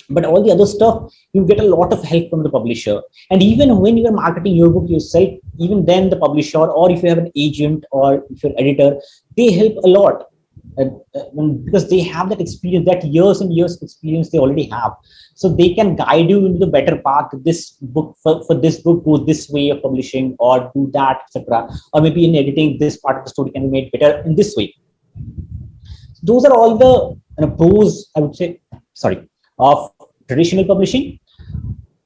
but all the other stuff, you get a lot of help from the publisher. And even when you are marketing your book yourself, even then the publisher, or if you have an agent, or if you're an editor, they help a lot. Because they have that experience, that years and years of experience they already have, so they can guide you into the better path. This book for this book, go this way of publishing, or do that, etc. Or maybe in editing, this part of the story can be made better in this way. Those are all the pros, I would say, of traditional publishing.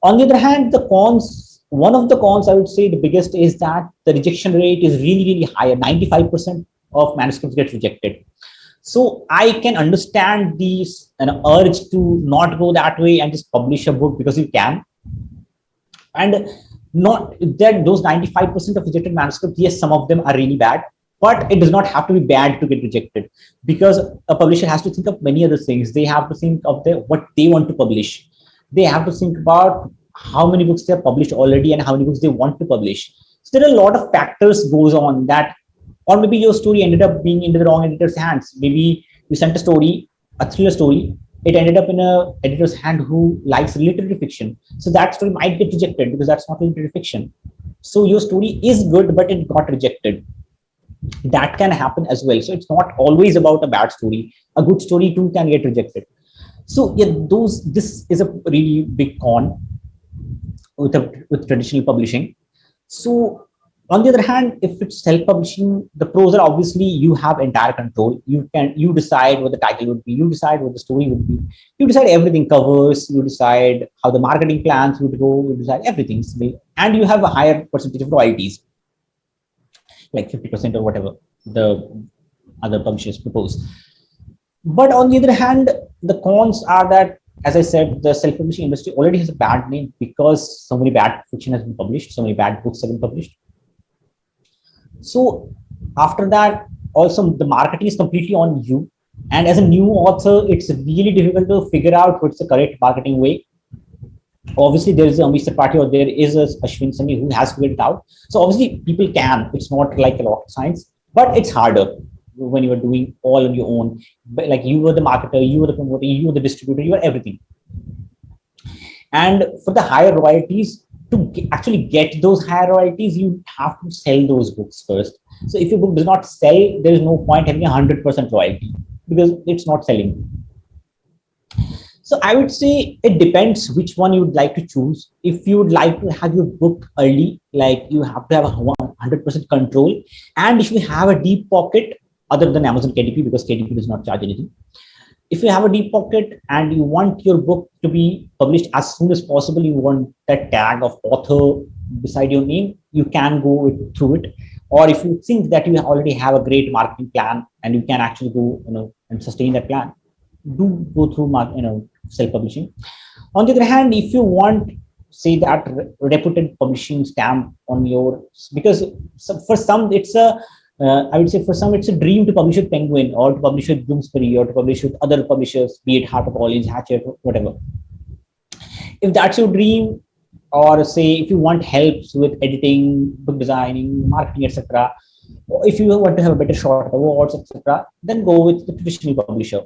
On the other hand, the cons, one of the cons I would say the biggest is that the rejection rate is really high. 95% of manuscripts get rejected. So I can understand these urge to not go that way and just publish a book because you can. And not that those 95% of rejected manuscripts, yes, some of them are really bad. but it does not have to be bad to get rejected, because a publisher has to think of many other things. They have to think of what they want to publish. They have to think about how many books they have published already and how many books they want to publish. So there are a lot of factors goes on that, or maybe your story ended up being into the wrong editor's hands. Maybe you sent a story, a thriller story, it ended up in a editor's hand who likes literary fiction. So that story might get rejected because that's not literary fiction. So your story is good, but it got rejected. That can happen as well. So it's not always about a bad story. A good story too can get rejected. So yeah, this is a really big con with traditional publishing. So on the other hand, if it's self-publishing, the pros are obviously you have entire control. You decide what the title would be, you decide what the story would be, you decide everything, covers, you decide how the marketing plans would go, you decide everything, and you have a higher percentage of royalties, like 50% or whatever the other publishers propose. But on the other hand, the cons are that, as I said, the self-publishing industry already has a bad name because so many bad fiction has been published, so many bad books have been published. So after that, also the marketing is completely on you. And as a new author, it's really difficult to figure out what's the correct marketing way. Obviously, there is a Mr. Party or there is a Ashwin Sani who has figured it out. So obviously, people can. It's not like a rocket science, but it's harder when you are doing all on your own. But like you were the marketer, you were the promoter, you were the distributor, you were everything. And for the higher royalties, to actually get those higher royalties, you have to sell those books first. So if your book does not sell, there is no point having 100% royalty because it's not selling. So I would say it depends which one you would like to choose. If you would like to have your book early, like you have to have 100% control. And if you have a deep pocket, other than Amazon KDP, because KDP does not charge anything. If you have a deep pocket and you want your book to be published as soon as possible, you want that tag of author beside your name, you can go through it. Or if you think that you already have a great marketing plan and you can actually go, and sustain that plan, do go through, self-publishing. On the other hand, if you want, say, that reputed publishing stamp on your, because for some it's a I would say for some, it's a dream to publish with Penguin or to publish with Bloomsbury or to publish with other publishers, be it HarperCollins, Hachette, whatever. If that's your dream, or say if you want helps with editing, book designing, marketing, etc., or if you want to have a better shot at awards, etc., then go with the traditional publisher,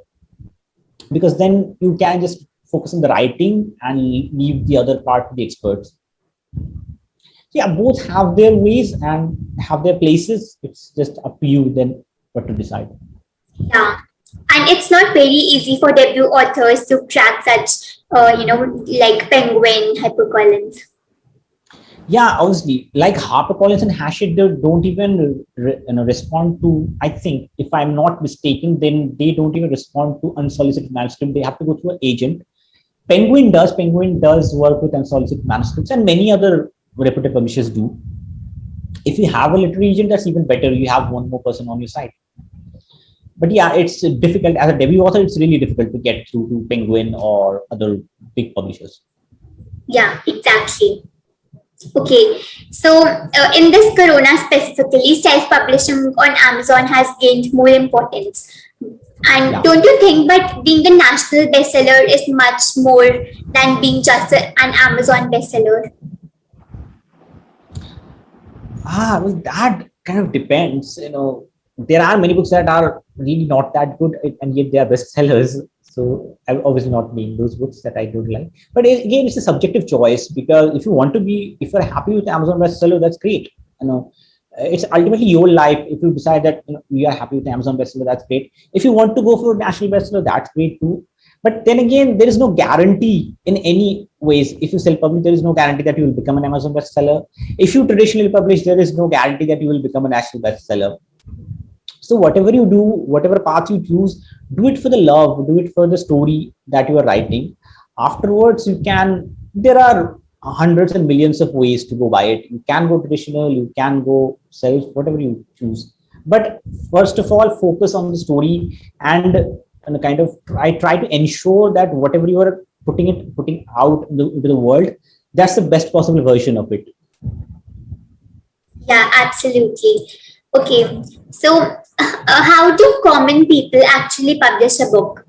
because then you can just focus on the writing and leave the other part to the experts. Yeah, both have their ways and have their places. It's just up to you then what to decide. Yeah, and it's not very easy for debut authors to crack such, like Penguin, HarperCollins. Yeah, obviously, like HarperCollins and Hachette, they don't even respond to. I think, if I'm not mistaken, then they don't even respond to unsolicited manuscript. They have to go through an agent. Penguin does. Penguin does work with unsolicited manuscripts, and many other reputed publishers do. If you have a literary agent, that's even better. You have one more person on your side. But yeah, it's difficult as a debut author. It's really difficult to get through to Penguin or other big publishers. Yeah, exactly. Okay, so in this corona specifically, self-publishing on Amazon has gained more importance. And Yeah. don't you think that being a national bestseller is much more than being just an Amazon bestseller? Well, that kind of depends. There are many books that are really not that good, and yet they are bestsellers. So I'm obviously not being those books that I don't like. But again, it's a subjective choice, because if you're happy with Amazon bestseller, that's great. It's ultimately your life. If you decide that you are happy with Amazon bestseller, that's great. If you want to go for a national bestseller, that's great too. But then again, there is no guarantee in any ways. If you self-publish, there is no guarantee that you will become an Amazon bestseller. If you traditionally publish, there is no guarantee that you will become a national bestseller. So whatever you do, whatever path you choose, do it for the love, do it for the story that you are writing. Afterwards, there are hundreds and millions of ways to go by it. You can go traditional, you can go self, whatever you choose. But first of all, focus on the story and kind of try to ensure that whatever you are putting out into the world, that's the best possible version of it. Yeah, absolutely. Okay, so how do common people actually publish a book?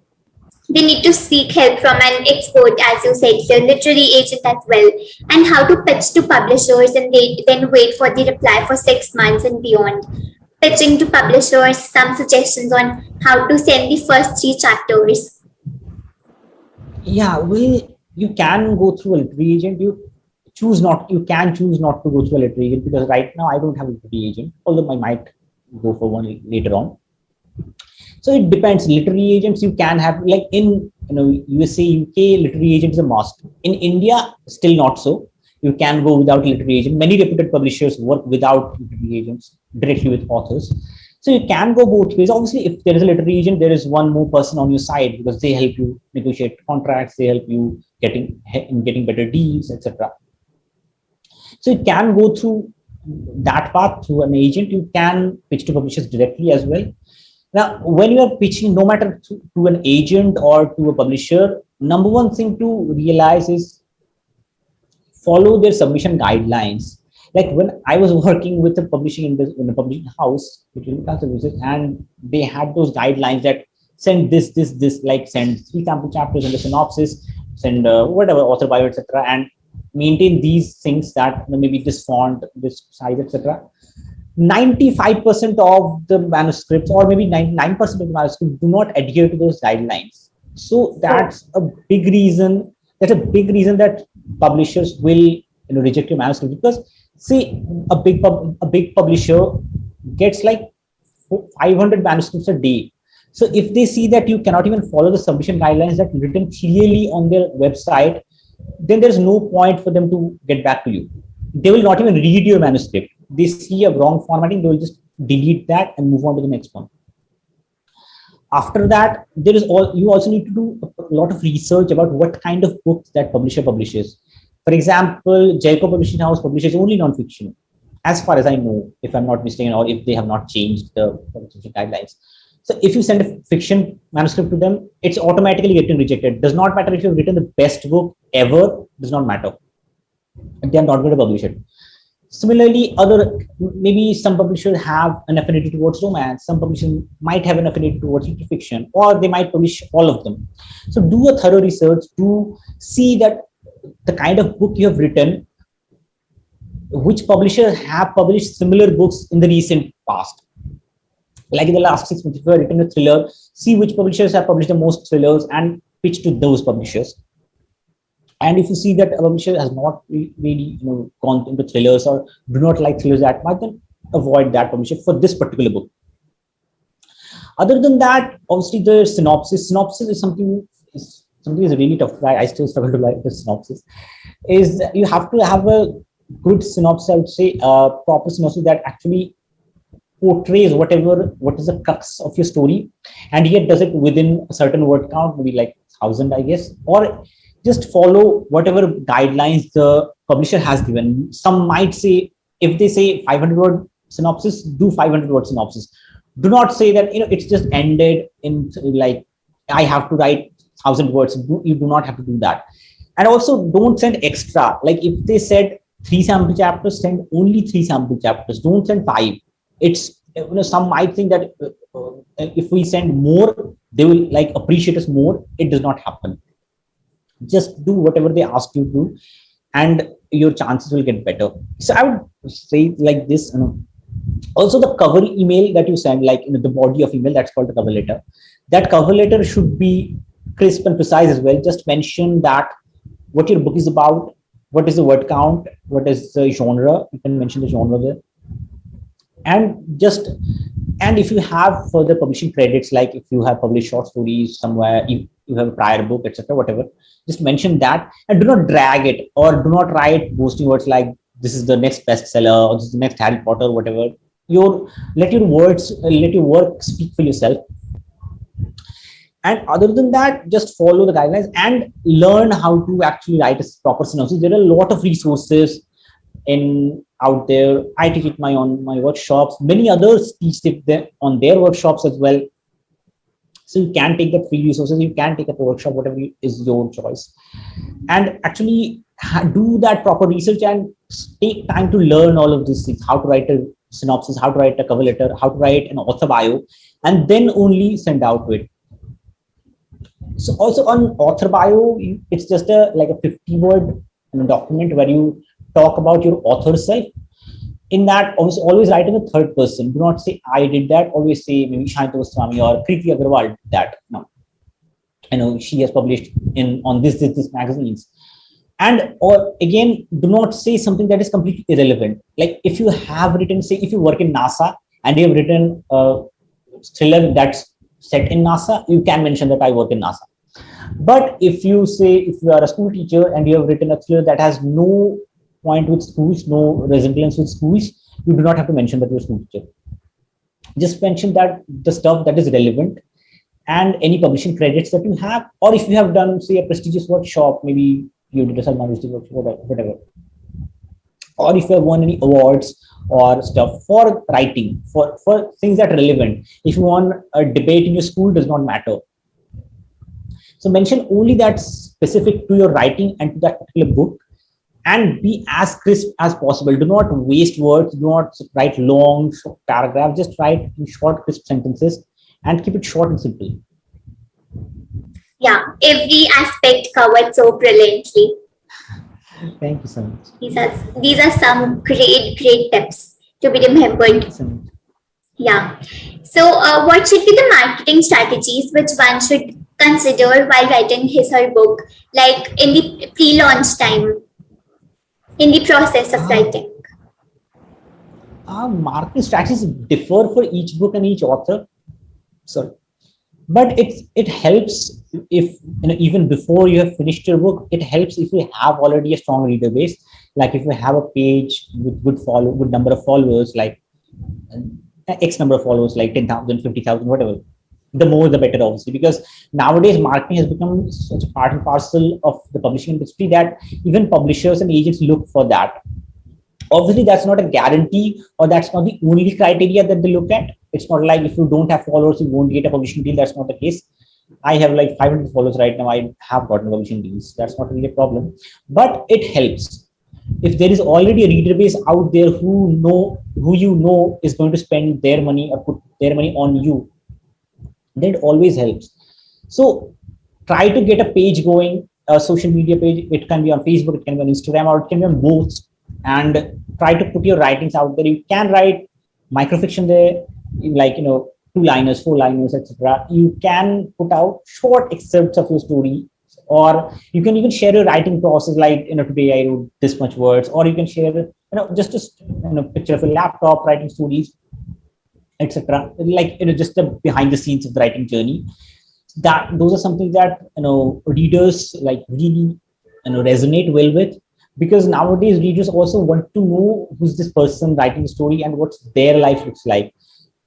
They need to seek help from an expert, as you said, the literary agent as well, and how to pitch to publishers and they then wait for the reply for 6 months and beyond. Pitching to publishers, some suggestions on how to send the first 3 chapters. Yeah, well, you can go through a literary agent. You can choose not to go through a literary agent, because right now I don't have a literary agent, although I might go for one later on. So it depends. Literary agents you can have, like in USA, UK, literary agent is a must. In India, still not so. You can go without literary agent. Many reputed publishers work without literary agents, directly with authors. So you can go both ways. Obviously, if there is a literary agent, there is one more person on your side, because they help you negotiate contracts, they help you getting better deals, etc. So you can go through that path through an agent. You can pitch to publishers directly as well. Now, when you are pitching, no matter to an agent or to a publisher, number one thing to realize is follow their submission guidelines. Like when I was working with a publishing in a publishing house, and they had those guidelines that send this, like send 3 sample chapters and the synopsis, send whatever author bio, etc., and maintain these things, that maybe this font, this size, etc. 95% of the manuscripts, or maybe 99% of the manuscripts, do not adhere to those guidelines. So that's a big reason. That's a big reason that publishers will reject your manuscript, because see, a big publisher gets like 500 manuscripts a day. So if they see that you cannot even follow the submission guidelines that written clearly on their website, then there's no point for them to get back to you. They will not even read your manuscript. They see a wrong formatting, they will just delete that and move on to the next one. After that, you also need to do a lot of research about what kind of books that publisher publishes. For example, Jayco Publishing House publishes only non-fiction, as far as I know, if I'm not mistaken, or if they have not changed the publishing guidelines. So if you send a fiction manuscript to them, it's automatically getting rejected. Does not matter if you've written the best book ever, does not matter. They are not going to publish it. Similarly, maybe some publishers have an affinity towards romance, some publishers might have an affinity towards fiction, or they might publish all of them. So do a thorough research to see that the kind of book you have written, which publishers have published similar books in the recent past. Like in the last 6 months, if you have written a thriller, see which publishers have published the most thrillers and pitch to those publishers. And if you see that a publisher has not really gone into thrillers or do not like thrillers that much, then avoid that publisher for this particular book. Other than that, obviously the synopsis is something is really tough. I still struggle to write the synopsis. Is you have to have a good synopsis, I would say, a proper synopsis that actually portrays what is the crux of your story, and yet does it within a certain word count, maybe like 1,000, I guess, or just follow whatever guidelines the publisher has given. Some might say, if they say 500-word synopsis, do 500-word synopsis. Do not say that it's just ended in like I have to write 1,000 words. You do not have to do that. And also don't send extra. Like if they said 3 sample chapters, send only 3 sample chapters. Don't send 5. It's some might think that if we send more, they will like appreciate us more. It does not happen. Just do whatever they ask you to, and your chances will get better. So I would say like this. Also, the cover email that you send, like the body of email, that's called the cover letter. That cover letter should be crisp and precise as well. Just mention that what your book is about, what is the word count, what is the genre. You can mention the genre there, and if you have further publishing credits, like if you have published short stories somewhere, if you have a prior book, etc., whatever, just mention that, and do not drag it, or do not write boasting words like this is the next bestseller, or this is the next Harry Potter, whatever. Let your work speak for yourself. And other than that, just follow the guidelines and learn how to actually write a proper synopsis. There are a lot of resources out there. I teach it on my workshops. Many others teach it on their workshops as well. So you can take the free resources, you can take up a workshop, whatever is your choice, and actually do that proper research and take time to learn all of these things, how to write a synopsis, how to write a cover letter, how to write an author bio, and then only send out to it. So also on author bio, it's just a like a 50-word document where you talk about your author self. In that, always write in the third person. Do not say I did that. Always say maybe Shanta Goswami or Kriti Agarwal did that. No, I know she has published in on this magazines. And or again, do not say something that is completely irrelevant. Like if you have written, say if you work in NASA and you have written a thriller that's set in NASA, you can mention that I work in NASA. But if you say, if you are a school teacher and you have written a thriller that has no point with schools, no resemblance with schools, you do not have to mention that you're a school teacher. Just mention that the stuff that is relevant and any publishing credits that you have, or if you have done, say, a prestigious workshop, maybe you did a Salman Rushdie workshop, whatever, or if you have won any awards or stuff for writing, for things that are relevant. If you won a debate in your school, does not matter. So mention only that's specific to your writing and to that particular book, and be as crisp as possible. Do not waste words. Do not write long paragraphs. Just write short, crisp sentences and keep it short and simple. Yeah, every aspect covered so brilliantly. Thank you so much. These are some great tips to be remembered. Yeah. So, what should be the marketing strategies which one should consider while writing his or her book, like in the pre-launch time, in the process of writing? Marketing strategies differ for each book and each author. Sorry, but it helps if even before you have finished your book. It helps if you have already a strong reader base. Like if you have a page with good number of followers, like X number of followers, like 10,000, 50,000, whatever. The more the better, obviously, because nowadays marketing has become such a part and parcel of the publishing industry that even publishers and agents look for that. Obviously, that's not a guarantee, or that's not the only criteria that they look at. It's not like if you don't have followers, you won't get a publishing deal. That's not the case. I have like 500 followers right now. I have gotten publishing deals. That's not really a problem, but it helps. If there is already a reader base out there who you know is going to spend their money or put their money on you, then it always helps. So try to get a page going, a social media page. It can be on Facebook, it can be on Instagram, or it can be on both. And try to put your writings out there. You can write microfiction there, like 2-liners, 4-liners, etc. You can put out short excerpts of your story, or you can even share your writing process, like today I wrote this much words, or you can share just a picture of a laptop writing stories, etc. Like just the behind the scenes of the writing journey. That those are something that readers like really resonate well with, because nowadays readers also want to know who's this person writing the story and what's their life looks like.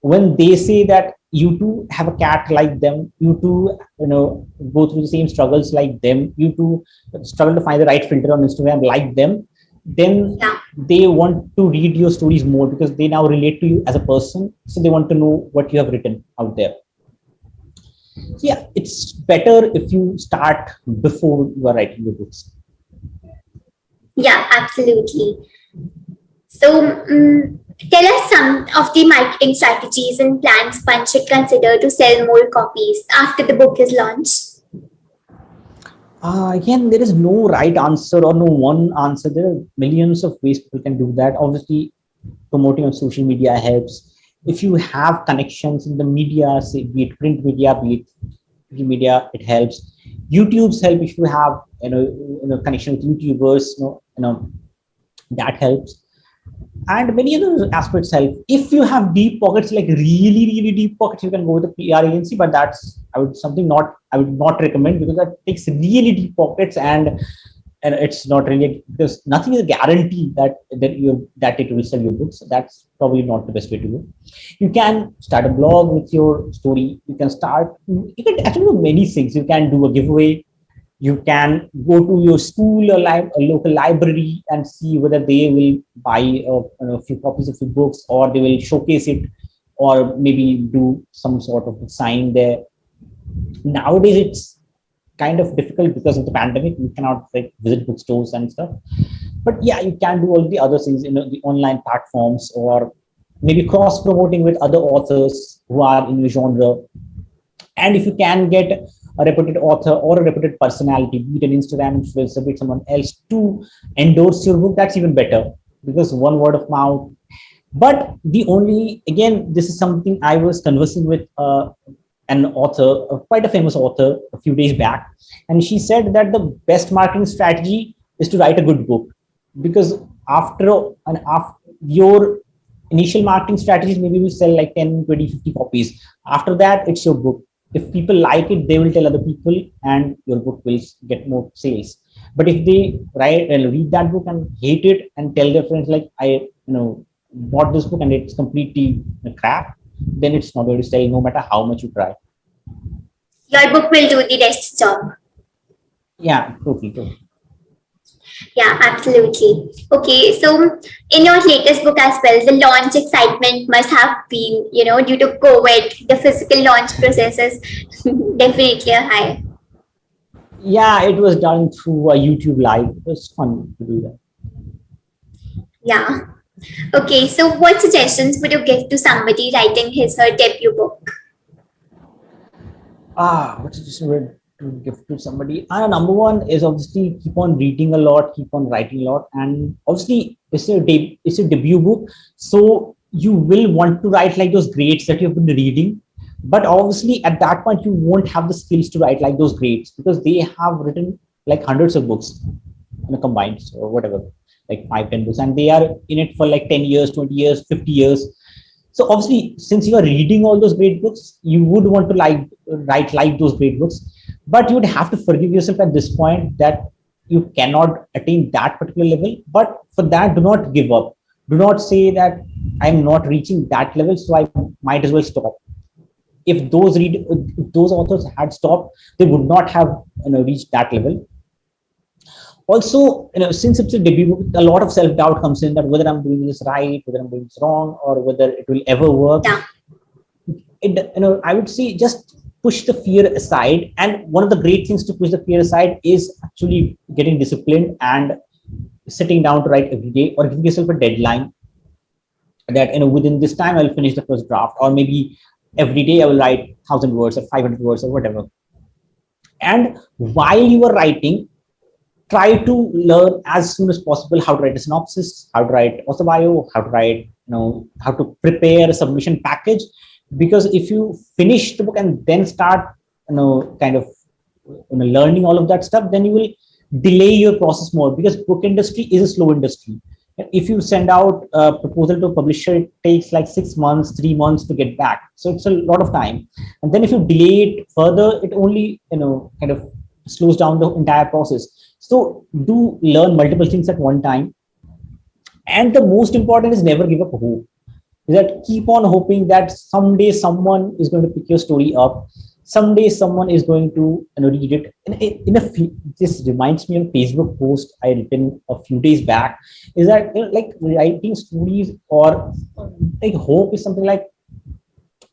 When they say that you too have a cat like them, you too go through the same struggles like them, you too struggle to find the right filter on Instagram like them, then they want to read your stories more, because they now relate to you as a person. So they want to know what you have written out there. So yeah, it's better if you start before you are writing the books. Yeah, absolutely. So, tell us some of the marketing strategies and plans one should consider to sell more copies after the book is launched. Again, there is no right answer or no one answer. There are millions of ways people can do that. Obviously, promoting on social media helps. If you have connections in the media, say be it print media, be it media, it helps. YouTube's help if you have connection with YouTubers, that helps. And many other aspects help. If you have deep pockets, like really deep pockets, you can go with a PR agency, but that's I would not recommend, because that takes really deep pockets, and it's not really, because nothing is a guarantee that it will sell your books. That's probably not the best way to go. You can start a blog with your story. You can actually do many things. You can do a giveaway. You can go to your school or a local library and see whether they will buy a few copies of your books, or they will showcase it, or maybe do some sort of sign there. Nowadays, it's kind of difficult because of the pandemic. You cannot visit bookstores and stuff. But yeah, you can do all the other things in the online platforms, or maybe cross promoting with other authors who are in your genre. And if you can get a reputed author or a reputed personality, be it an Instagram influencer, be it someone else, to endorse your book, that's even better, because one word of mouth. But the only, again, this is something I was conversing with an author, quite a famous author, a few days back, and she said that the best marketing strategy is to write a good book, because after your initial marketing strategies, maybe you sell like 10, 20, 50 copies. After that, it's your book. If people like it, they will tell other people, and your book will get more sales. But if they write and read that book and hate it and tell their friends like, I bought this book and it's completely crap, then it's not going to sell no matter how much you try. Your book will do the rest job. Yeah, totally. Yeah, absolutely. Okay, so in your latest book as well, the launch excitement must have been, due to COVID, the physical launch processes definitely are high. Yeah, it was done through a YouTube live. It was fun to do that. Yeah. Okay, so what suggestions would you give to somebody writing his or her debut book? What's just to give to somebody? Number one is obviously keep on reading a lot, keep on writing a lot, and obviously it's a debut book, so you will want to write like those grades that you've been reading. But obviously, at that point, you won't have the skills to write like those grades, because they have written like hundreds of books, combined or whatever, like 5, 10 books, and they are in it for like 10 years, 20 years, 50 years. So obviously, since you are reading all those great books, you would want to write like those great books, but you would have to forgive yourself at this point that you cannot attain that particular level. But for that, do not give up. Do not say that I'm not reaching that level, so I might as well stop. If those authors had stopped, they would not have reached that level. Also, since it's a debut book, a lot of self-doubt comes in, that whether I'm doing this right, whether I'm doing this wrong, or whether it will ever work. Yeah. I would say just push the fear aside. And one of the great things to push the fear aside is actually getting disciplined and sitting down to write every day, or giving yourself a deadline that within this time I'll finish the first draft, or maybe every day I will write 1,000 words or 500 words or whatever. And while you are writing, try to learn as soon as possible how to write a synopsis, how to write author bio, how to write, how to prepare a submission package. Because if you finish the book and then start, kind of learning all of that stuff, then you will delay your process more, because book industry is a slow industry. If you send out a proposal to a publisher, it takes like 6 months, 3 months to get back. So it's a lot of time. And then if you delay it further, it only, kind of slows down the entire process. So do learn multiple things at one time. And the most important is never give up hope. Is that keep on hoping that someday someone is going to pick your story up. Someday someone is going to read it. This reminds me of a Facebook post I written a few days back. Is that like writing stories, or like hope is something like,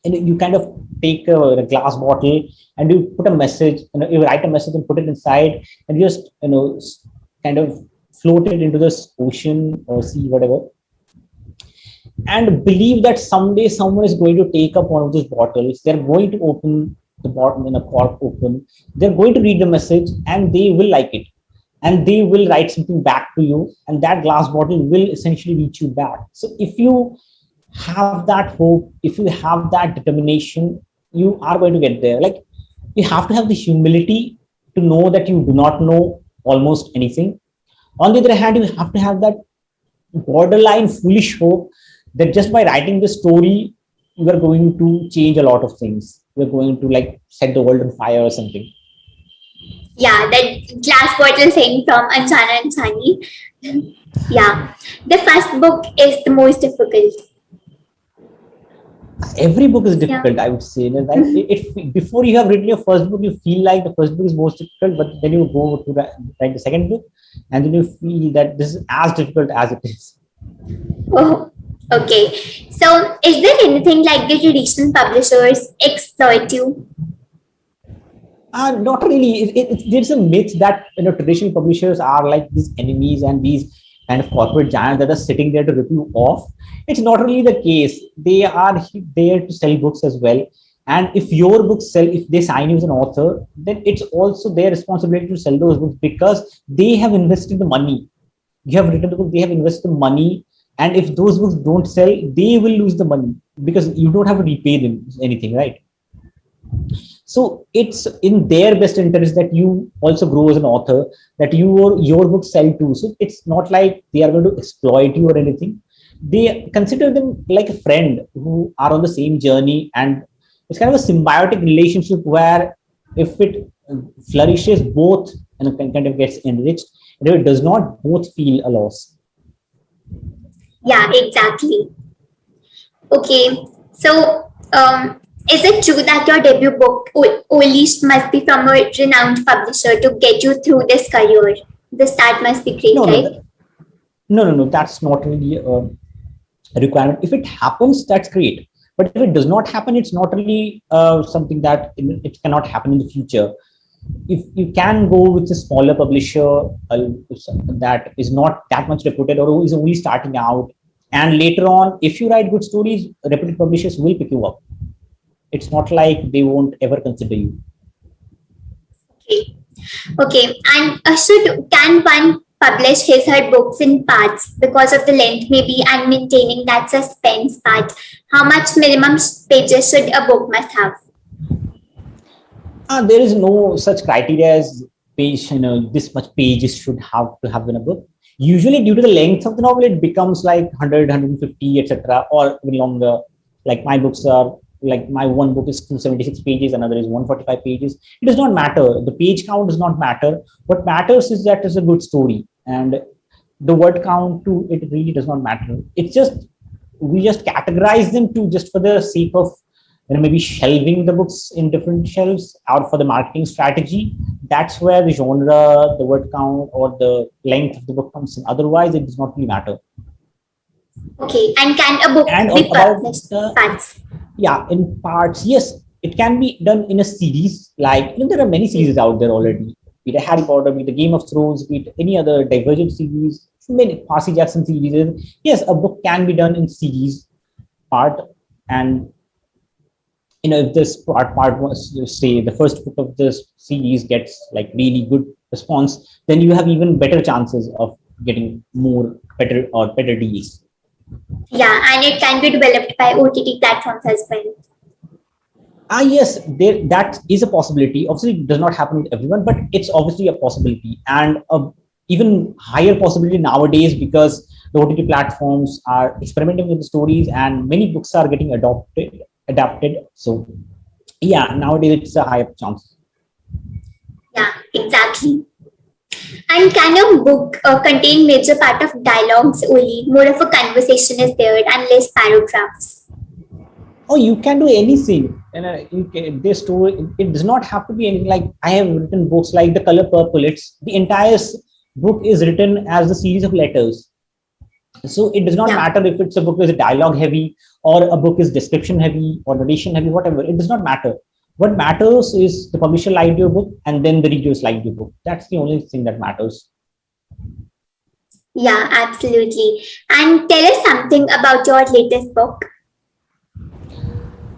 you kind of take a glass bottle and you put a message, you write a message and put it inside, and just kind of float it into this ocean or sea, whatever, and believe that someday someone is going to take up one of those bottles. They're going to open the bottle in a cork open. They're going to read the message and they will like it, and they will write something back to you, and that glass bottle will essentially reach you back. So if you have that hope, if you have that determination, you are going to get there. Like, you have to have the humility to know that you do not know almost anything. On the other hand, you have to have that borderline foolish hope that just by writing the story, you are going to change a lot of things. You're going to like set the world on fire or something. Yeah, that glass bottle thing from Anjana and Sani. Yeah, the first book is the most difficult. Every book is Yeah. difficult, I would say. Like, before you have written your first book, you feel like the first book is most difficult, but then you go to write the second book, and then you feel that this is as difficult as it is. Oh, okay. So, is there anything like the traditional publishers exploit you? Not really. There's a myth that traditional publishers are like these enemies, and these kind of corporate giants that are sitting there to rip you off. It's not really the case. They are there to sell books as well. And if your books sell, if they sign you as an author, then it's also their responsibility to sell those books because they have invested the money. You have written the book, they have invested the money. And if those books don't sell, they will lose the money because you don't have to repay them anything, right? So it's in their best interest that you also grow as an author, that your books sell too. So it's not like they are going to exploit you or anything. They consider them like a friend who are on the same journey, and it's kind of a symbiotic relationship where if it flourishes, both and kind of gets enriched, and if it does not, both feel a loss. Yeah, exactly. Okay, so is it true that your debut book only must be from a renowned publisher to get you through this career? The start must be great, No, no, right? no. That's not really a requirement. If it happens, that's great. But if it does not happen, it's not really something that it cannot happen in the future. If you can go with a smaller publisher that is not that much reputed or who is only starting out, and later on, if you write good stories, reputed publishers will pick you up. It's not like they won't ever consider you. Okay. Okay. And can one publish his her books in parts because of the length maybe and maintaining that suspense part? How much minimum pages should a book must have? There is no such criteria as page, this much pages should have to have in a book. Usually, due to the length of the novel, it becomes like 100, 150, etc., or even longer. Like my books are like my one book is 276 pages, another is 145 pages. It does not matter. The page count does not matter. What matters is that it's a good story, and the word count to it really does not matter. It's just we just categorize them to just for the sake of maybe shelving the books in different shelves or for the marketing strategy. That's where the genre, the word count, or the length of the book comes in. Otherwise, it does not really matter. Okay, and can a book And be about published parts? yeah, in parts, yes, it can be done in a series. Like there are many series out there already. Be it Harry Potter, be it the Game of Thrones, be it any other Divergent series, many Percy Jackson series. Yes, a book can be done in series part, and if this part was say the first book of this series gets like really good response, then you have even better chances of getting more better deals. Yeah, and it can be developed by OTT platforms as well. Yes, that is a possibility. Obviously, it does not happen with everyone, but it's obviously a possibility, and a even higher possibility nowadays because the OTT platforms are experimenting with the stories, and many books are getting adapted. So, yeah, nowadays it's a higher chance. Yeah, exactly. And can a book contain major part of dialogues only? More of a conversation is there and less paragraphs. Oh, you can do anything, and this story. It does not have to be anything. Like I have written books like The Color Purple. It's the entire book is written as a series of letters. So it does not Yeah. matter if it's a book is dialogue heavy or a book is description heavy or narration heavy, whatever. It does not matter. What matters is the publisher liked your book and then the readers liked your book. That's the only thing that matters. Yeah, absolutely. And tell us something about your latest book.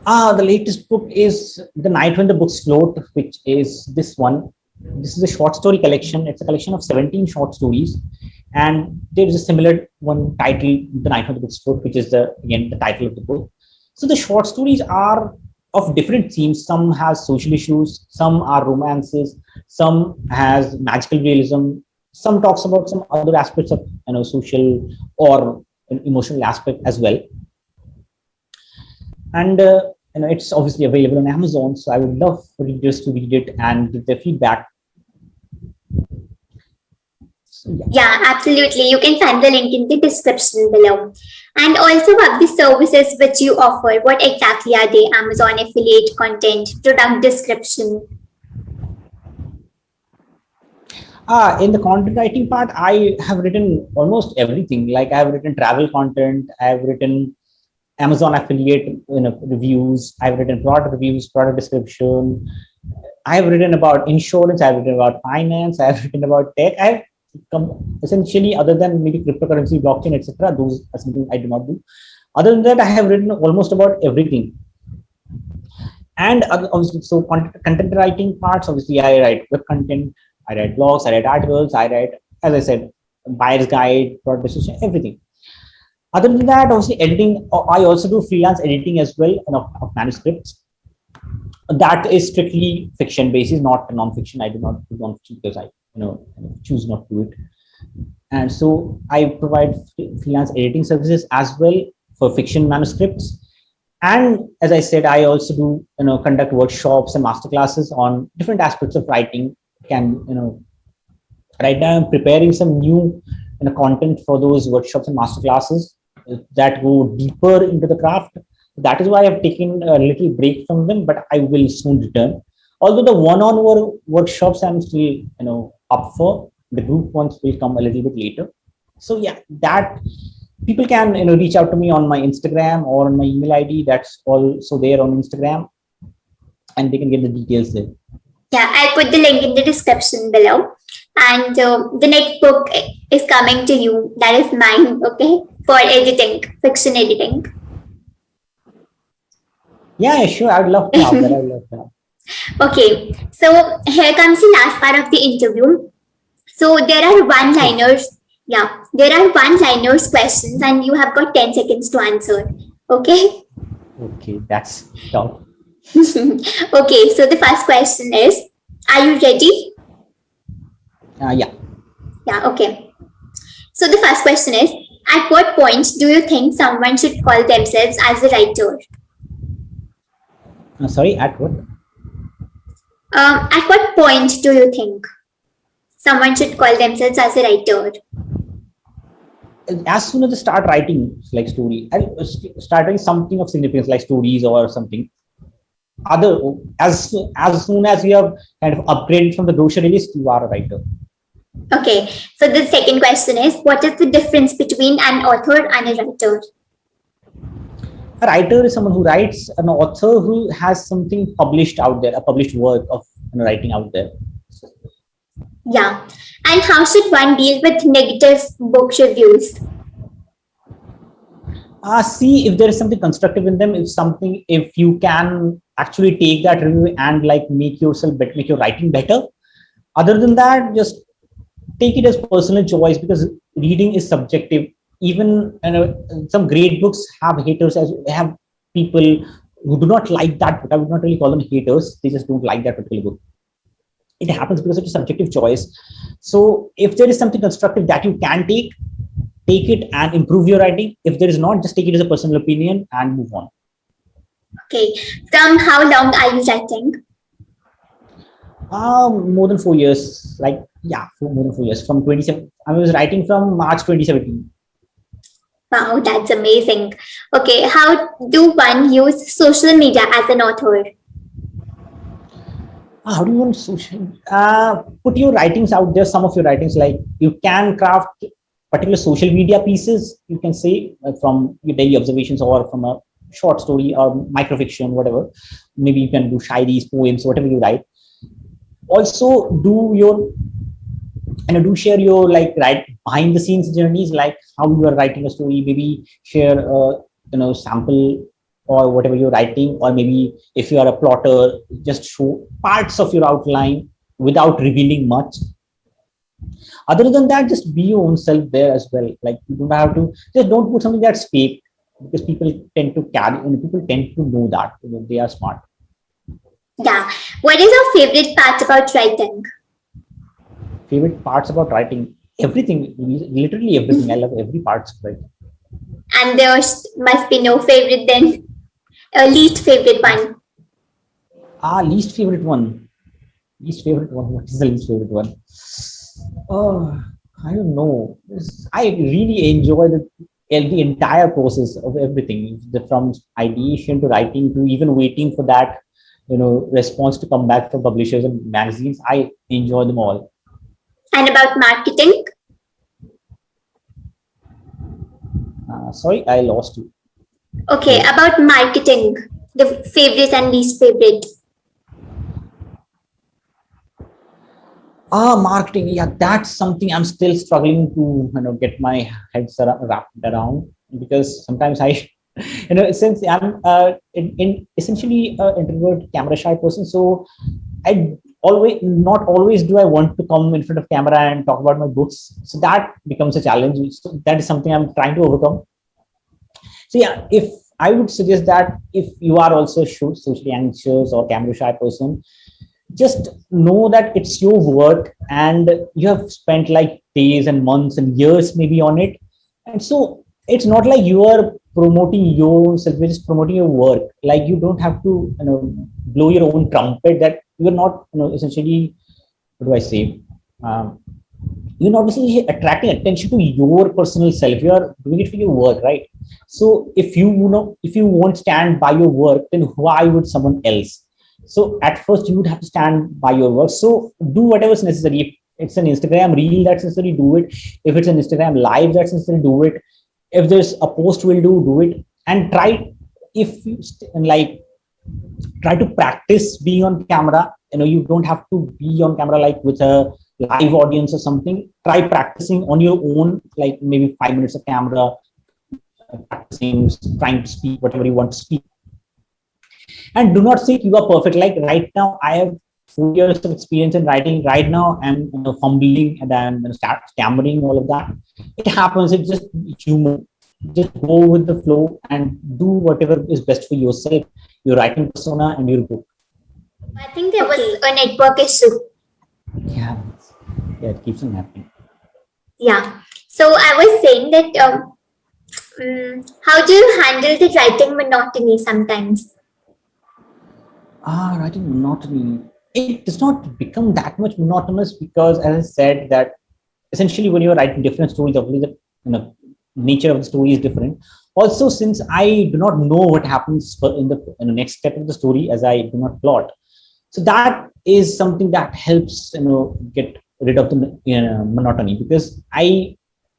The latest book is The Night When the Books Float, which is this one. This is a short story collection. It's a collection of 17 short stories. And there is a similar one titled The Night When the Books Float, which is again the title of the book. So the short stories are of different themes. Some has social issues, some are romances, some has magical realism, some talks about some other aspects of social or emotional aspect as well. And it's obviously available on Amazon. So I would love for readers to read it and give their feedback. So, yeah, absolutely. You can find the link in the description below. And also about the services which you offer. What exactly are they? Amazon affiliate content, product description. In the content writing part, I have written almost everything. Like I have written travel content, I have written Amazon affiliate reviews, I've written product reviews, product description. I have written about insurance, I've written about finance, I've written about tech. essentially, other than maybe cryptocurrency, blockchain, etc. Those are something I do not do. Other than that, I have written almost about everything. And obviously, so content writing parts, obviously, I write web content, I write blogs, I write articles, I write, as I said, buyer's guide, product description, everything. Other than that, obviously, editing, I also do freelance editing as well, of manuscripts. That is strictly fiction basis, not non-fiction. I do not do non-fiction because I choose not to do it. And so I provide freelance editing services as well for fiction manuscripts. And as I said, I also do conduct workshops and masterclasses on different aspects of writing. Right now I'm preparing some new content for those workshops and masterclasses that go deeper into the craft. That is why I've taken a little break from them, but I will soon return. Although the one-on-one workshops I'm still up for, the group ones will come a little bit later. So yeah, that people can reach out to me on my Instagram or on my email ID. That's also there on Instagram, and they can get the details there. Yeah, I'll put the link in the description below. And the next book is coming to you. That is mine, okay, for editing, fiction editing. Yeah, sure. I'd love to have that. I'd love to have. Okay, so here comes the last part of the interview. So there are one-liners. Yeah, there are one-liners questions, and you have got 10 seconds to answer. Okay. Okay, that's tough. Okay, so the first question is, are you ready? Yeah. Yeah, okay. So the first question is, at what point do you think someone should call themselves as a writer? Sorry, at what? At what point do you think someone should call themselves as a writer? As soon as they start writing like story, and starting something of significance like stories or something. As soon as you have kind of upgraded from the grocery list, you are a writer. Okay, so the second question is, what is the difference between an author and a writer? A writer is someone who writes. An author who has something published out there, a published work of writing out there. Yeah, and how should one deal with negative book reviews? See if there is something constructive in them. If you can actually take that review and like make your writing better. Other than that, just take it as personal choice, because reading is subjective. Even some great books have haters, as have people who do not like that book. I would not really call them haters. They just don't like that particular book. It happens because it's a subjective choice. So if there is something constructive that you can take it and improve your writing. If there is not, just take it as a personal opinion and move on. Okay, from how long are you writing? More than 4 years. More than 4 years. From 27, I was writing from March 2017. Wow, that's amazing. Okay, how do one use social media as an author? How do you want social? Put your writings out there. Some of your writings, like you can craft particular social media pieces. You can say from your daily observations or from a short story or microfiction, whatever. Maybe you can do shairis, poems, whatever you write. Also, do share your behind the scenes journeys, like how you are writing a story. Maybe share sample or whatever you're writing, or maybe if you are a plotter, just show parts of your outline without revealing much. Other than that, just be your own self there as well. Like you don't have to, just don't put something that's fake, because people tend to know that they are smart. Yeah. What is your favorite part about writing? Favorite parts about writing? Everything, literally everything. I love every part of it. And there must be no favorite then. Least favorite one. Least favorite one. Least favorite one. What is the least favorite one? Oh, I don't know. I really enjoy the entire process of everything, from ideation to writing to even waiting for that response to come back from publishers and magazines. I enjoy them all. And about marketing? Sorry, I lost you. Okay, about marketing, the favorite and least favorite. Marketing. Yeah, that's something I'm still struggling to, get my head wrapped around, because sometimes I, since I'm in essentially an introvert, camera shy person, so I always, not always do I want to come in front of camera and talk about my books. So that becomes a challenge. So that is something I'm trying to overcome. So yeah, if I would suggest that if you are also socially anxious or camera shy person, just know that it's your work and you have spent like days and months and years maybe on it. And so it's not like you are promoting yourself, you're just promoting your work. Like you don't have to, blow your own trumpet that you're not, essentially, what do I say? Um, you're not necessarily attracting attention to your personal self. You are doing it for your work, right? So if you won't stand by your work, then why would someone else? So at first you would have to stand by your work. So do whatever is necessary. If it's an Instagram reel that's necessary, do it. If it's an Instagram live that's necessary, do it. If there's a post will do it. And try, if you like, try to practice being on camera. You don't have to be on camera like with a live audience or something. Try practicing on your own, like maybe 5 minutes of camera, practicing, trying to speak whatever you want to speak. And do not think you are perfect. Like right now, I have 4 years of experience in writing. Right now, I'm fumbling and I'm stammering, all of that. It happens. It's just human. Just go with the flow and do whatever is best for yourself, your writing persona, and your book. I think there was a network issue. Yeah, yeah, it keeps on happening. Yeah. So I was saying that how do you handle the writing monotony sometimes? Writing monotony. It does not become that much monotonous because, as I said, that essentially when you're writing different stories, obviously the nature of the story is different. Also, since I do not know what happens in the next step of the story, as I do not plot, so that is something that helps get rid of the monotony, because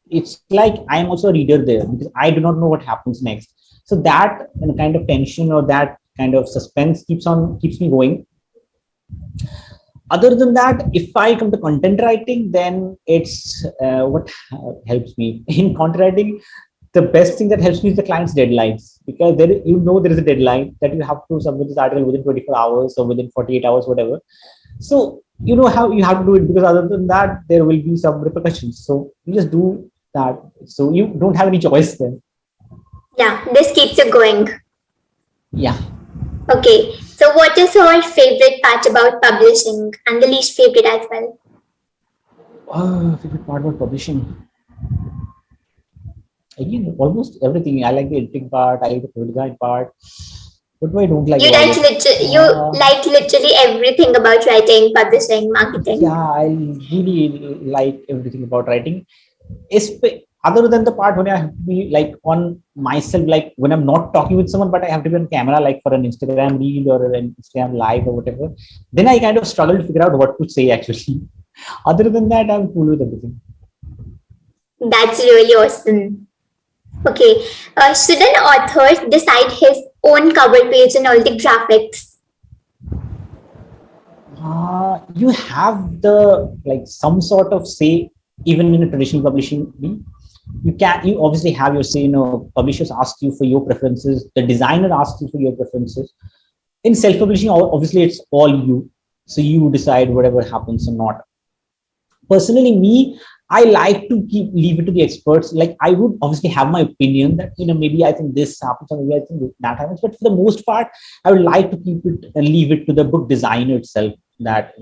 it's like I'm also a reader there, because I do not know what happens next. So that kind of tension or that kind of suspense keeps me going. Other than that, if I come to content writing, then it's what helps me in content writing. The best thing that helps me is the client's deadlines, because there is a deadline that you have to submit this article within 24 hours or within 48 hours, whatever. So you know how you have to do it, because other than that there will be some repercussions. So you just do that. So you don't have any choice then. Yeah, this keeps you going. Yeah. Okay. So what is your favorite part about publishing and the least favorite as well? Favorite part about publishing, again, almost everything. I like the editing part, I like the product design part. What do I don't like about it? You like literally everything about writing, publishing, marketing. Yeah, I really like everything about writing. Other than the part when I have to be like on myself, like when I'm not talking with someone, but I have to be on camera, like for an Instagram reel or an Instagram live or whatever, then I kind of struggle to figure out what to say actually. Other than that, I'm cool with everything. That's really awesome. Okay. Should an author decide his own cover page and all the graphics? You have the like some sort of say, even in a traditional publishing. You obviously have your say. Publishers ask you for your preferences, the designer asks you for your preferences. In self-publishing, obviously it's all you, so you decide whatever happens or not. Personally, me, I like to leave it to the experts. Like I would obviously have my opinion that maybe I think this happens or maybe I think that happens, but for the most part I would like to keep it and leave it to the book designer itself. That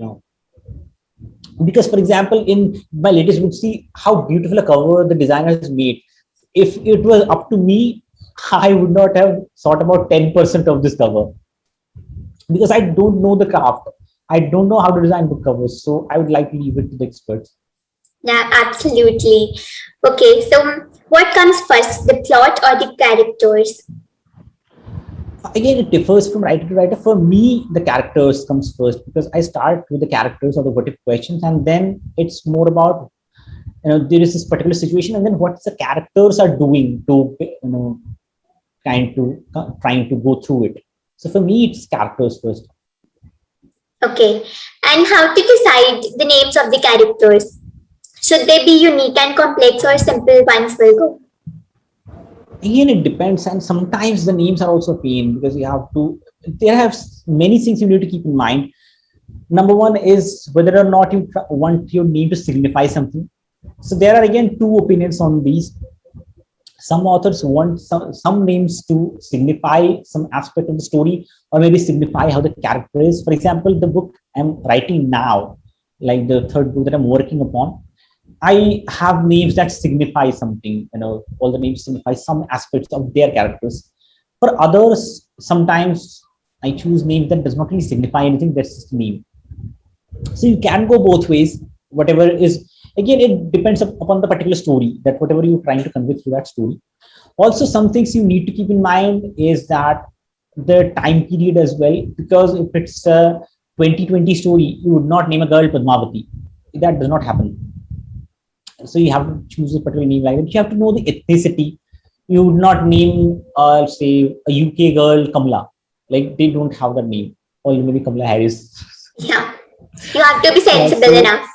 because for example, in my latest book, see how beautiful a cover the designer has made. If it was up to me, I would not have thought about 10% of this cover, because I don't know the craft. I don't know how to design book covers, so I would like to leave it to the experts. Yeah, absolutely. Okay, so what comes first, the plot or the characters? Again, it differs from writer to writer. For me, the characters comes first, because I start with the characters or the what if questions, and then it's more about there is this particular situation, and then what the characters are doing to trying to go through it. So for me, it's characters first. Okay, And how to decide the names of the characters? Should they be unique and complex or simple ones will go? Again, it depends, and sometimes the names are also a pain because you have to. There have many things you need to keep in mind. Number one is whether or not you want your name to signify something. So there are again two opinions on these. Some authors want some names to signify some aspect of the story, or maybe signify how the character is. For example, the book I'm writing now, like the third book that I'm working upon, I have names that signify something. All the names signify some aspects of their characters. For others, sometimes I choose names that does not really signify anything. That's just a name. So you can go both ways. Whatever is, again, it depends upon the particular story, that whatever you're trying to convey through that story. Also, some things you need to keep in mind is that the time period as well, because if it's a 2020 story, you would not name a girl Padmavati. That does not happen. So you have to choose a particular name like that. You have to know the ethnicity. You would not name, say, a UK girl Kamala. Like, they don't have that name. Or maybe Kamala Harris. Yeah, you have to be Yeah, sensible enough.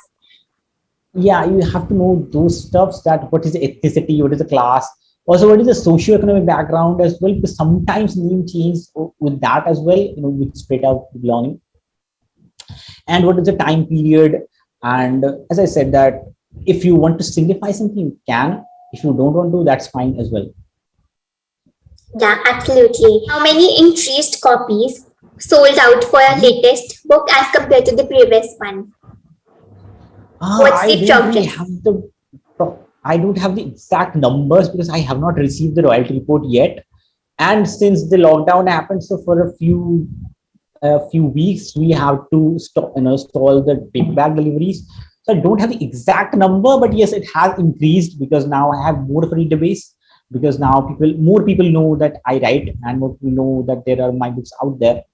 Yeah, you have to know those stuffs, that what is the ethnicity, what is the class, also what is the socio-economic background as well, because sometimes name change with that as well, with straight out belonging, and what is the time period. And as I said, that if you want to signify something, you can. If you don't want to, that's fine as well. Yeah, absolutely. How many increased copies sold out for your latest book as compared to the previous one? What's I the don't really progress? have I don't have the exact numbers because I have not received the royalty report yet. And since the lockdown happened, so for a few weeks we have to stall the paperback deliveries. So I don't have the exact number, but yes, it has increased because now I have more of a reader base, because now more people know that I write, and more people know that there are my books out there.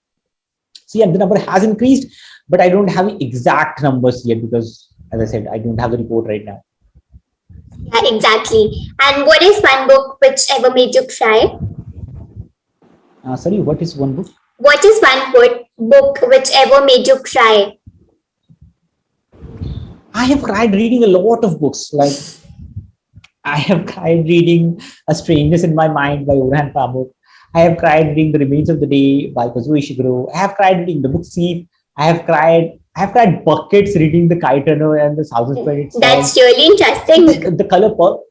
So yeah, the number has increased, but I don't have the exact numbers yet because, as I said, I don't have the report right now. Yeah, exactly. And what is one book which ever made you cry? Sorry, what is one book? What is one book which ever made you cry? I have tried reading a lot of books. Like, I have tried reading A Strangeness in My Mind by Orhan Pamuk. I have tried reading The Remains of the Day by Kazuo Ishiguro. I have tried reading The Book Thief. I have cried buckets reading The Kite Runner and The Thousand Planet That's Song. really interesting. The Color Purple.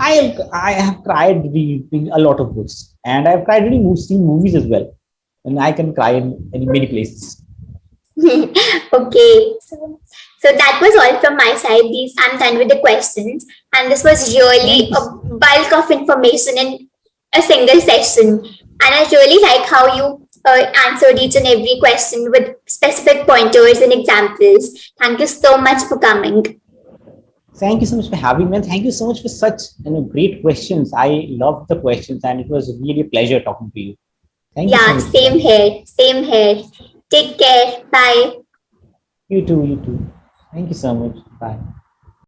I have tried reading a lot of books, and I've tried reading movies as well, and I can cry in many places. Okay, so that was all from my side. These I'm done with the questions, and this was really Thank you. a bulk of information in a single session. And I really like how you answered each and every question with specific pointers and examples. Thank you so much for coming. Thank you so much for having me, and thank you so much for such great questions. I loved the questions, and it was really a pleasure talking to you. Thank you so Yeah, much for same that. here. Same here. Take care. Bye. You too. You too. Thank you so much. Bye.